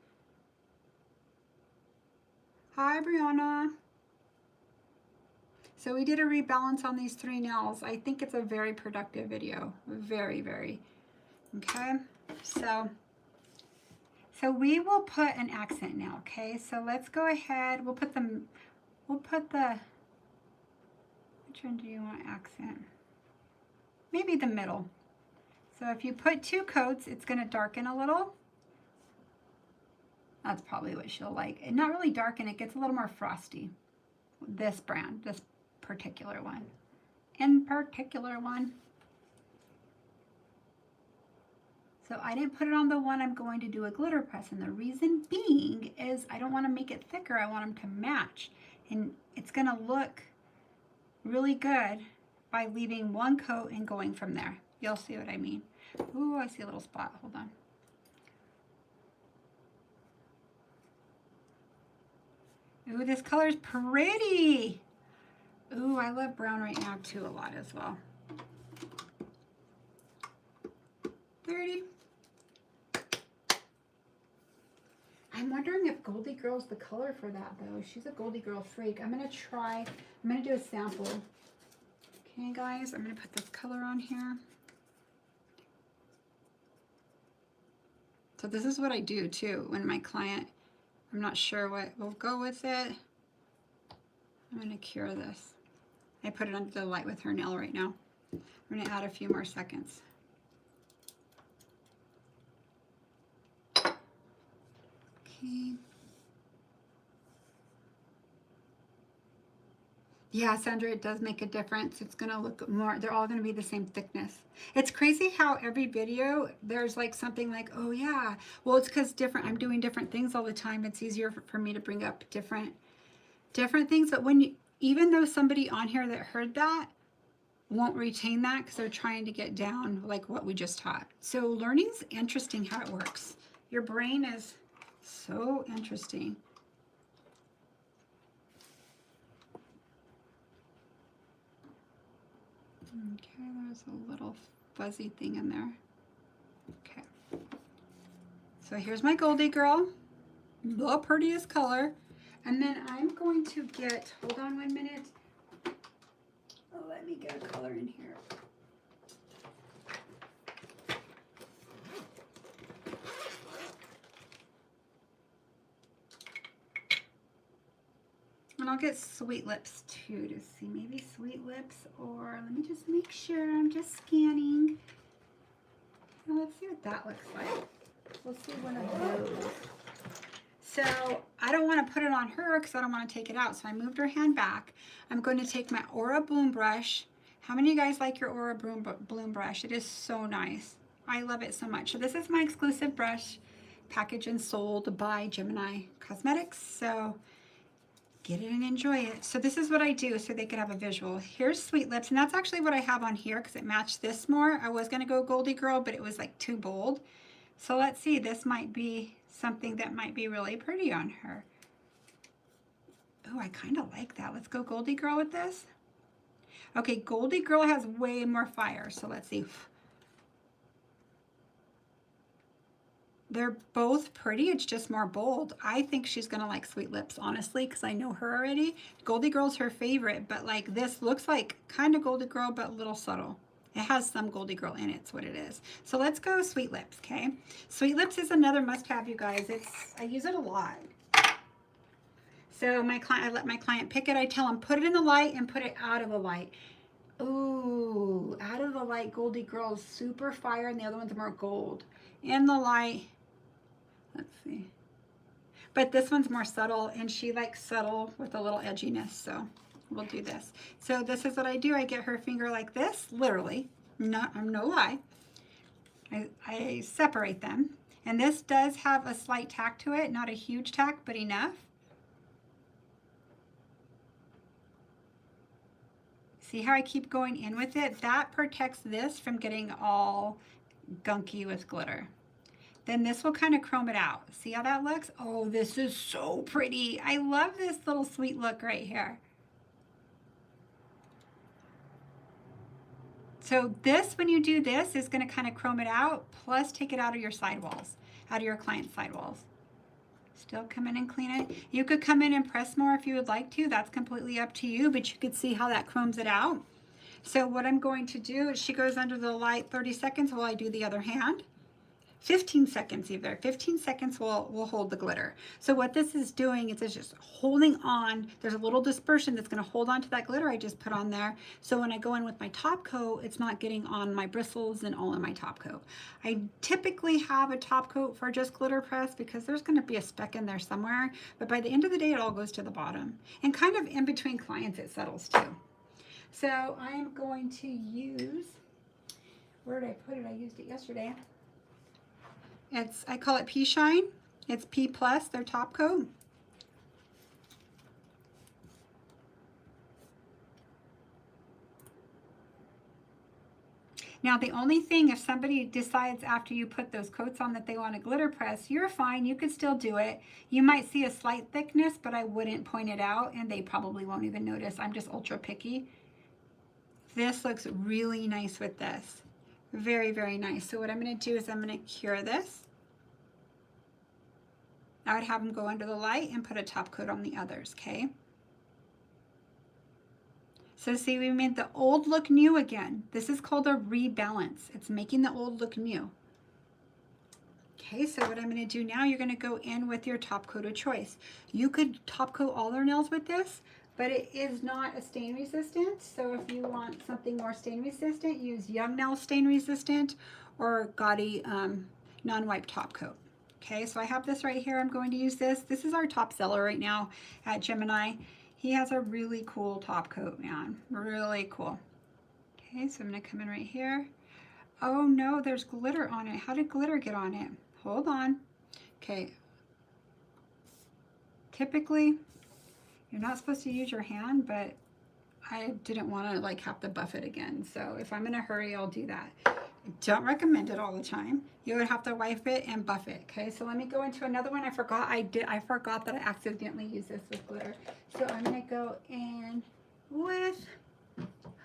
Hi, Brianna. So we did a rebalance on these 3 nails. I think it's a very productive video. Very, very. Okay, so we will put an accent now, okay? So let's go ahead, we'll put the, which one do you want accent? Maybe the middle. So if you put 2 coats, it's gonna darken a little. That's probably what she'll like. And not really darken, it gets a little more frosty. This brand, this particular one. In particular one. So I didn't put it on the one I'm going to do a glitter press, and the reason being is I don't want to make it thicker. I want them to match, and it's going to look really good by leaving 1 coat and going from there. You'll see what I mean. Ooh, I see a little spot. Hold on. Ooh, this color is pretty. Ooh, I love brown right now too a lot as well. 30. I'm wondering if Goldie Girl's the color for that though. She's a Goldie Girl freak. I'm gonna do a sample. Okay guys, I'm gonna put this color on here. So this is what I do too when my client, I'm not sure what will go with it. I'm gonna cure this. I put it under the light with her nail right now. I'm gonna add a few more seconds. Okay. Yeah, Sandra, it does make a difference. It's gonna look more, they're all gonna be the same thickness. It's crazy how every video, there's like something like, oh yeah, well it's because I'm doing different things all the time. It's easier for me to bring up different things. But when you, even though somebody on here that heard that won't retain that because they're trying to get down like what we just taught. So learning's interesting how it works. Your brain is so interesting. Okay, there's a little fuzzy thing in there. Okay. So here's my Goldie Girl, the prettiest color. And then I'm going to get, hold on 1 minute. Oh, let me get a color in here. And I'll get Sweet Lips too to see, maybe Sweet Lips, or let me just make sure, I'm just scanning. Well, let's see what that looks like. We'll see one of those. So I don't want to put it on her because I don't want to take it out. So I moved her hand back. I'm going to take my AuraBloom brush. How many of you guys like your AuraBloom brush? It is so nice. I love it so much. So this is my exclusive brush, packaged and sold by Gemini Cosmetics. So get it and enjoy it. So this is what I do so they could have a visual. Here's Sweet Lips, and that's actually what I have on here because it matched this more. I was going to go Goldie Girl, but it was like too bold. So let's see, this might be something that might be really pretty on her. Oh, I kind of like that. Let's go Goldie Girl with this. Okay, Goldie Girl has way more fire, so let's see. They're both pretty, it's just more bold. I think she's gonna like Sweet Lips, honestly, because I know her already. Goldie Girl's her favorite, but like this looks like kind of Goldie Girl, but a little subtle. It has some Goldie Girl in it, it's what it is. So let's go Sweet Lips, okay? Sweet Lips is another must-have, you guys. I use it a lot. So I let my client pick it. I tell them, put it in the light and put it out of the light. Ooh, out of the light, Goldie Girl is super fire, and the other one's more gold. In the light, let's see. But this one's more subtle, and she likes subtle with a little edginess, so we'll do this. So this is what I do. I get her finger like this, literally. I'm no lie. I separate them. And this does have a slight tack to it, not a huge tack, but enough. See how I keep going in with it? That protects this from getting all gunky with glitter. Then this will kind of chrome it out. See how that looks? Oh, this is so pretty. I love this little sweet look right here. So this, when you do this, is going to kind of chrome it out, plus take it out of your sidewalls, out of your client's sidewalls. Still come in and clean it. You could come in and press more if you would like to. That's completely up to you, but you could see how that chromes it out. So what I'm going to do is she goes under the light 30 seconds while I do the other hand. 15 seconds either. 15 seconds will hold the glitter. So what this is doing is it's just holding on. There's a little dispersion that's going to hold on to that glitter I just put on there. So when I go in with my top coat, it's not getting on my bristles and all in my top coat. I typically have a top coat for just glitter press because there's going to be a speck in there somewhere. But by the end of the day, it all goes to the bottom. And kind of in between clients, it settles too. So I'm going to use, where did I put it? I used it yesterday. I call it P Shine. It's P plus, their top coat. Now, the only thing, if somebody decides after you put those coats on that they want to glitter press, you're fine. You could still do it. You might see a slight thickness, but I wouldn't point it out, and they probably won't even notice. I'm just ultra picky. This looks really nice with this. Very, very nice. So what I'm going to do is I'm going to cure this. I would have them go under the light and put a top coat on the others, okay? So see, we made the old look new again. This is called a rebalance. It's making the old look new. Okay, so what I'm going to do now, you're going to go in with your top coat of choice. You could top coat all their nails with this, but it is not a stain resistant. So if you want something more stain resistant, use Young Nail stain resistant or Goldie non-wipe top coat. Okay, so I have this right here. I'm going to use this. This is our top seller right now at Gemini. He has a really cool top coat, man. Really cool. Okay, so I'm going to come in right here. Oh no, there's glitter on it. How did glitter get on it? Hold on. Okay. Typically, you're not supposed to use your hand, but I didn't want to like have to buff it again. So if I'm in a hurry, I'll do that. I don't recommend it all the time. You would have to wipe it and buff it. Okay, so let me go into another one. I forgot that I accidentally used this with glitter. So I'm gonna go in with,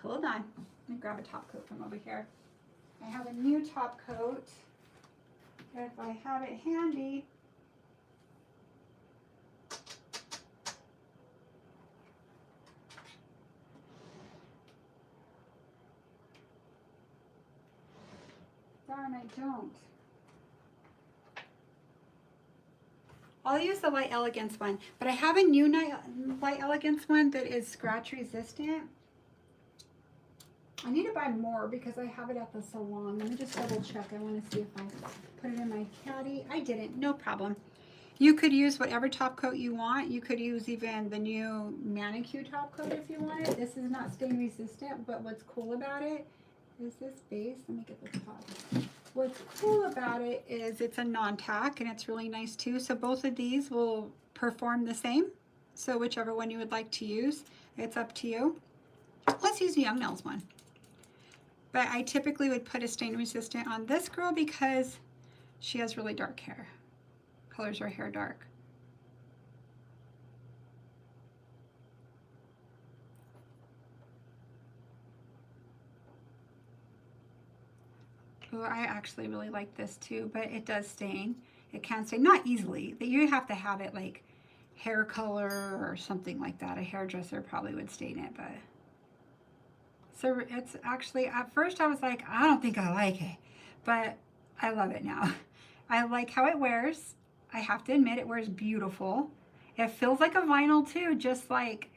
hold on. Let me grab a top coat from over here. I have a new top coat. If I have it handy. Darn, I don't. I'll use the Light Elegance one, but I have a new Light Elegance one that is scratch resistant. I need to buy more because I have it at the salon. Let me just double check. I want to see if I put it in my caddy. I didn't, no problem. You could use whatever top coat you want. You could use even the new manicure top coat if you wanted. This is not stain resistant, but what's cool about it is this base. Let me get the top. What's cool about it is it's a non-tack and it's really nice too. So both of these will perform the same. So whichever one you would like to use, it's up to you. Let's use the Young Nails one. But I typically would put a stain resistant on this girl because she has really dark hair. Colors her hair dark. Oh, I actually really like this too, but it does stain. It can stain, not easily. You have to have it like hair color or something like that. A hairdresser probably would stain it, but. So it's actually, at first I was like, I don't think I like it, but I love it now. I like how it wears. I have to admit, it wears beautiful. It feels like a vinyl too, just like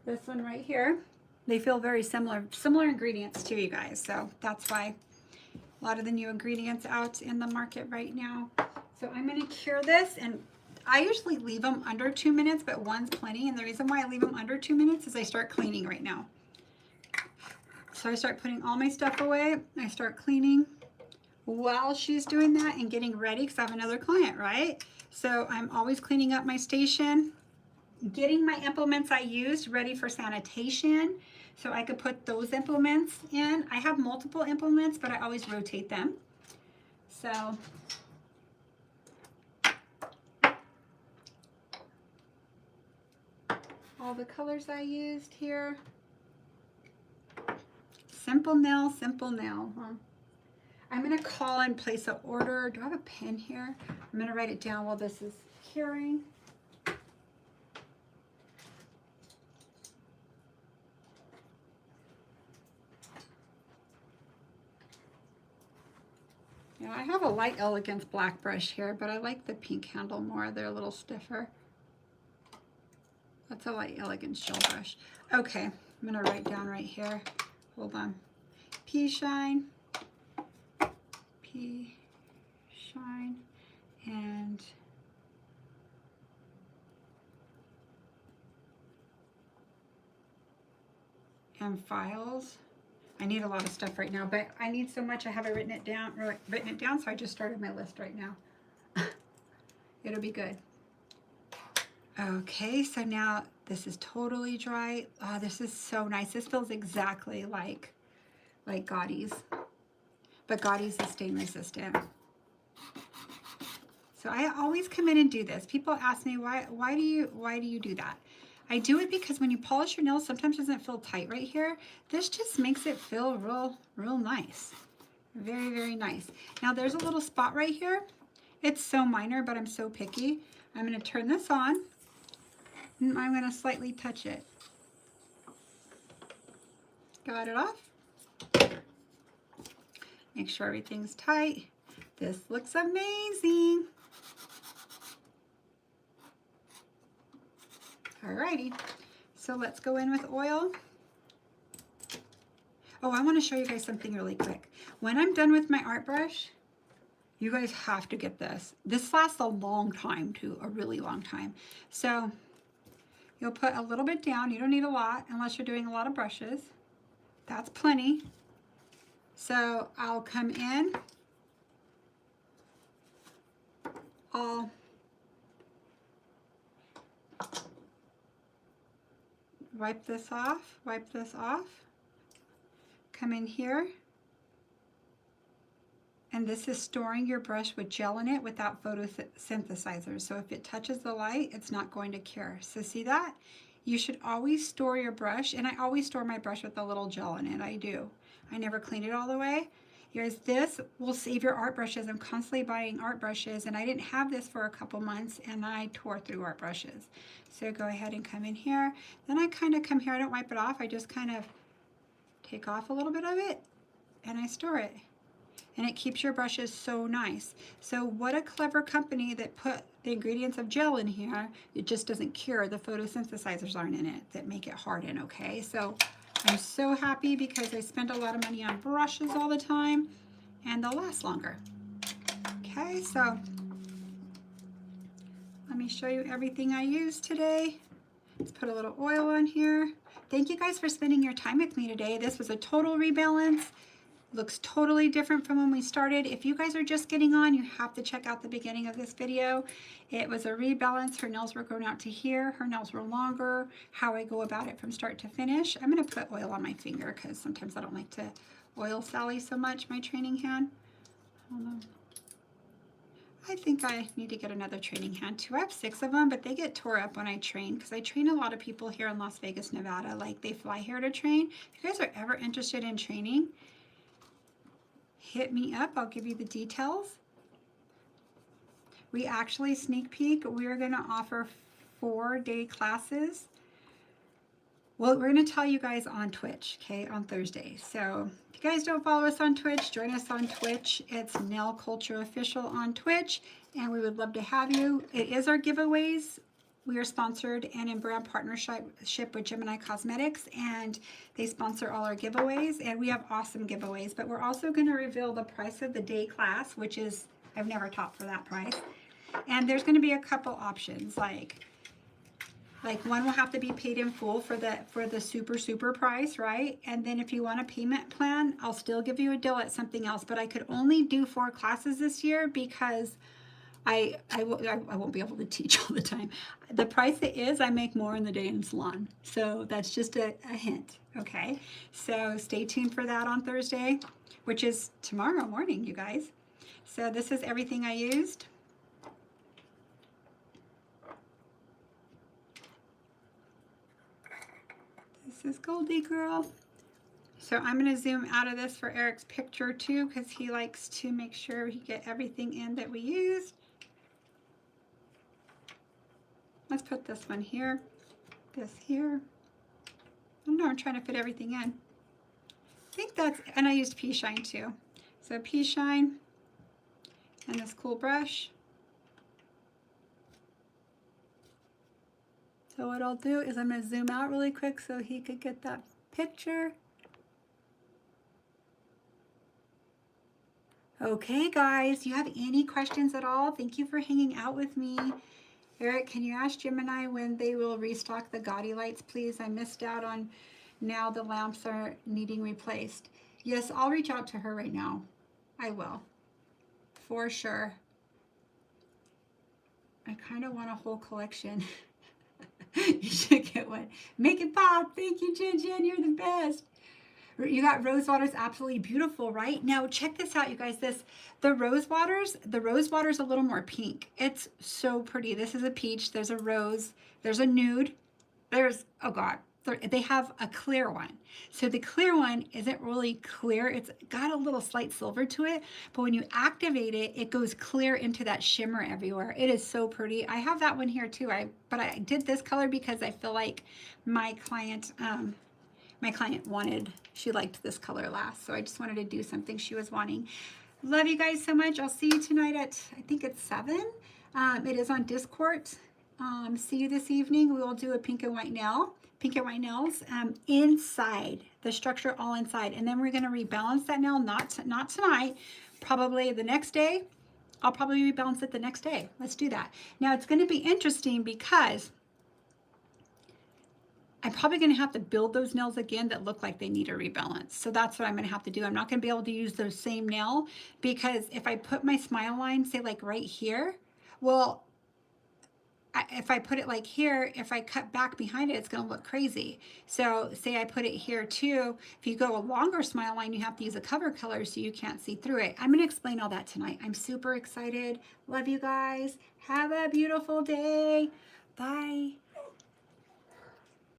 this one right here. They feel very similar ingredients too, you guys. So that's why a lot of the new ingredients out in the market right now. So I'm gonna cure this, and I usually leave them under 2 minutes, but one's plenty. And the reason why I leave them under 2 minutes is I start cleaning right now. So I start putting all my stuff away. I start cleaning while she's doing that and getting ready because I have another client, right? So I'm always cleaning up my station, getting my implements I used ready for sanitation so I could put those implements in. I have multiple implements, but I always rotate them. So all the colors I used here. Simple nail, huh? I'm gonna call and place an order. Do I have a pen here? I'm gonna write it down while this is curing. Yeah, I have a Light Elegance black brush here, but I like the pink handle more. They're a little stiffer. That's a Light Elegance gel brush. Okay, I'm gonna write down right here. Hold on. P Shine, and files. I need a lot of stuff right now, but I need so much I haven't written it down, so I just started my list right now. It'll be good. Okay, so now this is totally dry. Oh, this is so nice. This feels exactly like like Goldie's. But Goldie's is stain resistant. So I always come in and do this. People ask me, why do you do that? I do it because when you polish your nails, sometimes it doesn't feel tight right here. This just makes it feel real nice. Very, very nice. Now there's a little spot right here. It's so minor, but I'm so picky. I'm gonna turn this on and I'm gonna slightly touch it. Got it off. Make sure everything's tight. This looks amazing. Alrighty, so let's go in with oil. Oh, I want to show you guys something really quick. When I'm done with my art brush, you guys have to get this. This lasts a long time too, a really long time. So you'll put a little bit down. You don't need a lot unless you're doing a lot of brushes. That's plenty. So I'll come in. I'll wipe this off, come in here, and this is storing your brush with gel in it without photosynthesizers. So if it touches the light, it's not going to cure. So see that? You should always store your brush, and I always store my brush with a little gel in it. I do. I never clean it all the way. Here's this will save your art brushes. I'm constantly buying art brushes, and I didn't have this for a couple months, and I tore through art brushes. So go ahead and come in here. Then I kind of come here. I don't wipe it off. I just kind of take off a little bit of it, and I store it. And it keeps your brushes so nice. So what a clever company that put the ingredients of gel in here. It just doesn't cure. The photosynthesizers aren't in it that make it harden, okay? So I'm so happy because I spend a lot of money on brushes all the time and they'll last longer. Okay, so let me show you everything I used today. Let's put a little oil on here. Thank you guys for spending your time with me today. This was a total rebalance. Looks totally different from when we started. If you guys are just getting on, you have to check out the beginning of this video. It was a rebalance. Her nails were grown out to here. Her nails were longer. How I go about it from start to finish. I'm going to put oil on my finger because sometimes I don't like to oil Sally so much, my training hand. Hold on. I think I need to get another training hand too. I have 6 of them, but they get tore up when I train because I train a lot of people here in Las Vegas, Nevada. Like they fly here to train. If you guys are ever interested in training, hit me up. I'll give you the details. We actually, sneak peek, we're going to offer 4-day classes. Well, we're going to tell you guys on Twitch, okay, on Thursday. So if you guys don't follow us on Twitch, join us on Twitch. It's Nail Culture Official on Twitch, and we would love to have you. It is our giveaways. We are sponsored and in brand partnership with Gemini Cosmetics, and they sponsor all our giveaways, and we have awesome giveaways. But we're also going to reveal the price of the day class, which is, I've never taught for that price. And there's going to be a couple options, like one will have to be paid in full for the super price, right? And then if you want a payment plan, I'll still give you a deal at something else. But I could only do 4 classes this year because I won't be able to teach all the time. The price it is, I make more in the day in salon. So that's just a hint, okay? So stay tuned for that on Thursday, which is tomorrow morning, you guys. So this is everything I used. This is Goldie girl. So I'm going to zoom out of this for Eric's picture too, because he likes to make sure he get everything in that we used. Let's put this one here, this here. I don't know, I'm trying to fit everything in. I think that's, and I used pea shine too. So pea shine and this cool brush. So what I'll do is I'm going to zoom out really quick so he could get that picture. Okay guys, do you have any questions at all? Thank you for hanging out with me. Eric, can you ask Gemini when they will restock the Goldie lights, please? I missed out on, now the lamps are needing replaced. Yes, I'll reach out to her right now. I will, for sure. I kind of want a whole collection. You should get one. Make it pop. Thank you, Jen. You're the best. You got rose waters, absolutely beautiful, right? Now check this out, you guys. The rose water's a little more pink. It's so pretty. This is a peach. There's a rose. There's a nude. There's, oh God, they have a clear one. So the clear one isn't really clear. It's got a little slight silver to it, but when you activate it, it goes clear into that shimmer everywhere. It is so pretty. I have that one here too. But I did this color because I feel like my client she liked this color last. So I just wanted to do something she was wanting. Love you guys so much. I'll see you tonight at, I think it's 7. It is on Discord. See you this evening. We will do a pink and white nails inside the structure, all inside, and then we're going to rebalance that nail. Not tonight, probably the next day. I'll probably rebalance it the next day. Let's do that. Now it's going to be interesting because I'm probably going to have to build those nails again that look like they need a rebalance. So that's what I'm going to have to do. I'm not going to be able to use the same nail because if I put my smile line, say like right here, well, if I put it like here, if I cut back behind it, it's going to look crazy. So say I put it here too. If you go a longer smile line, you have to use a cover color so you can't see through it. I'm going to explain all that tonight. I'm super excited. Love you guys. Have a beautiful day. Bye.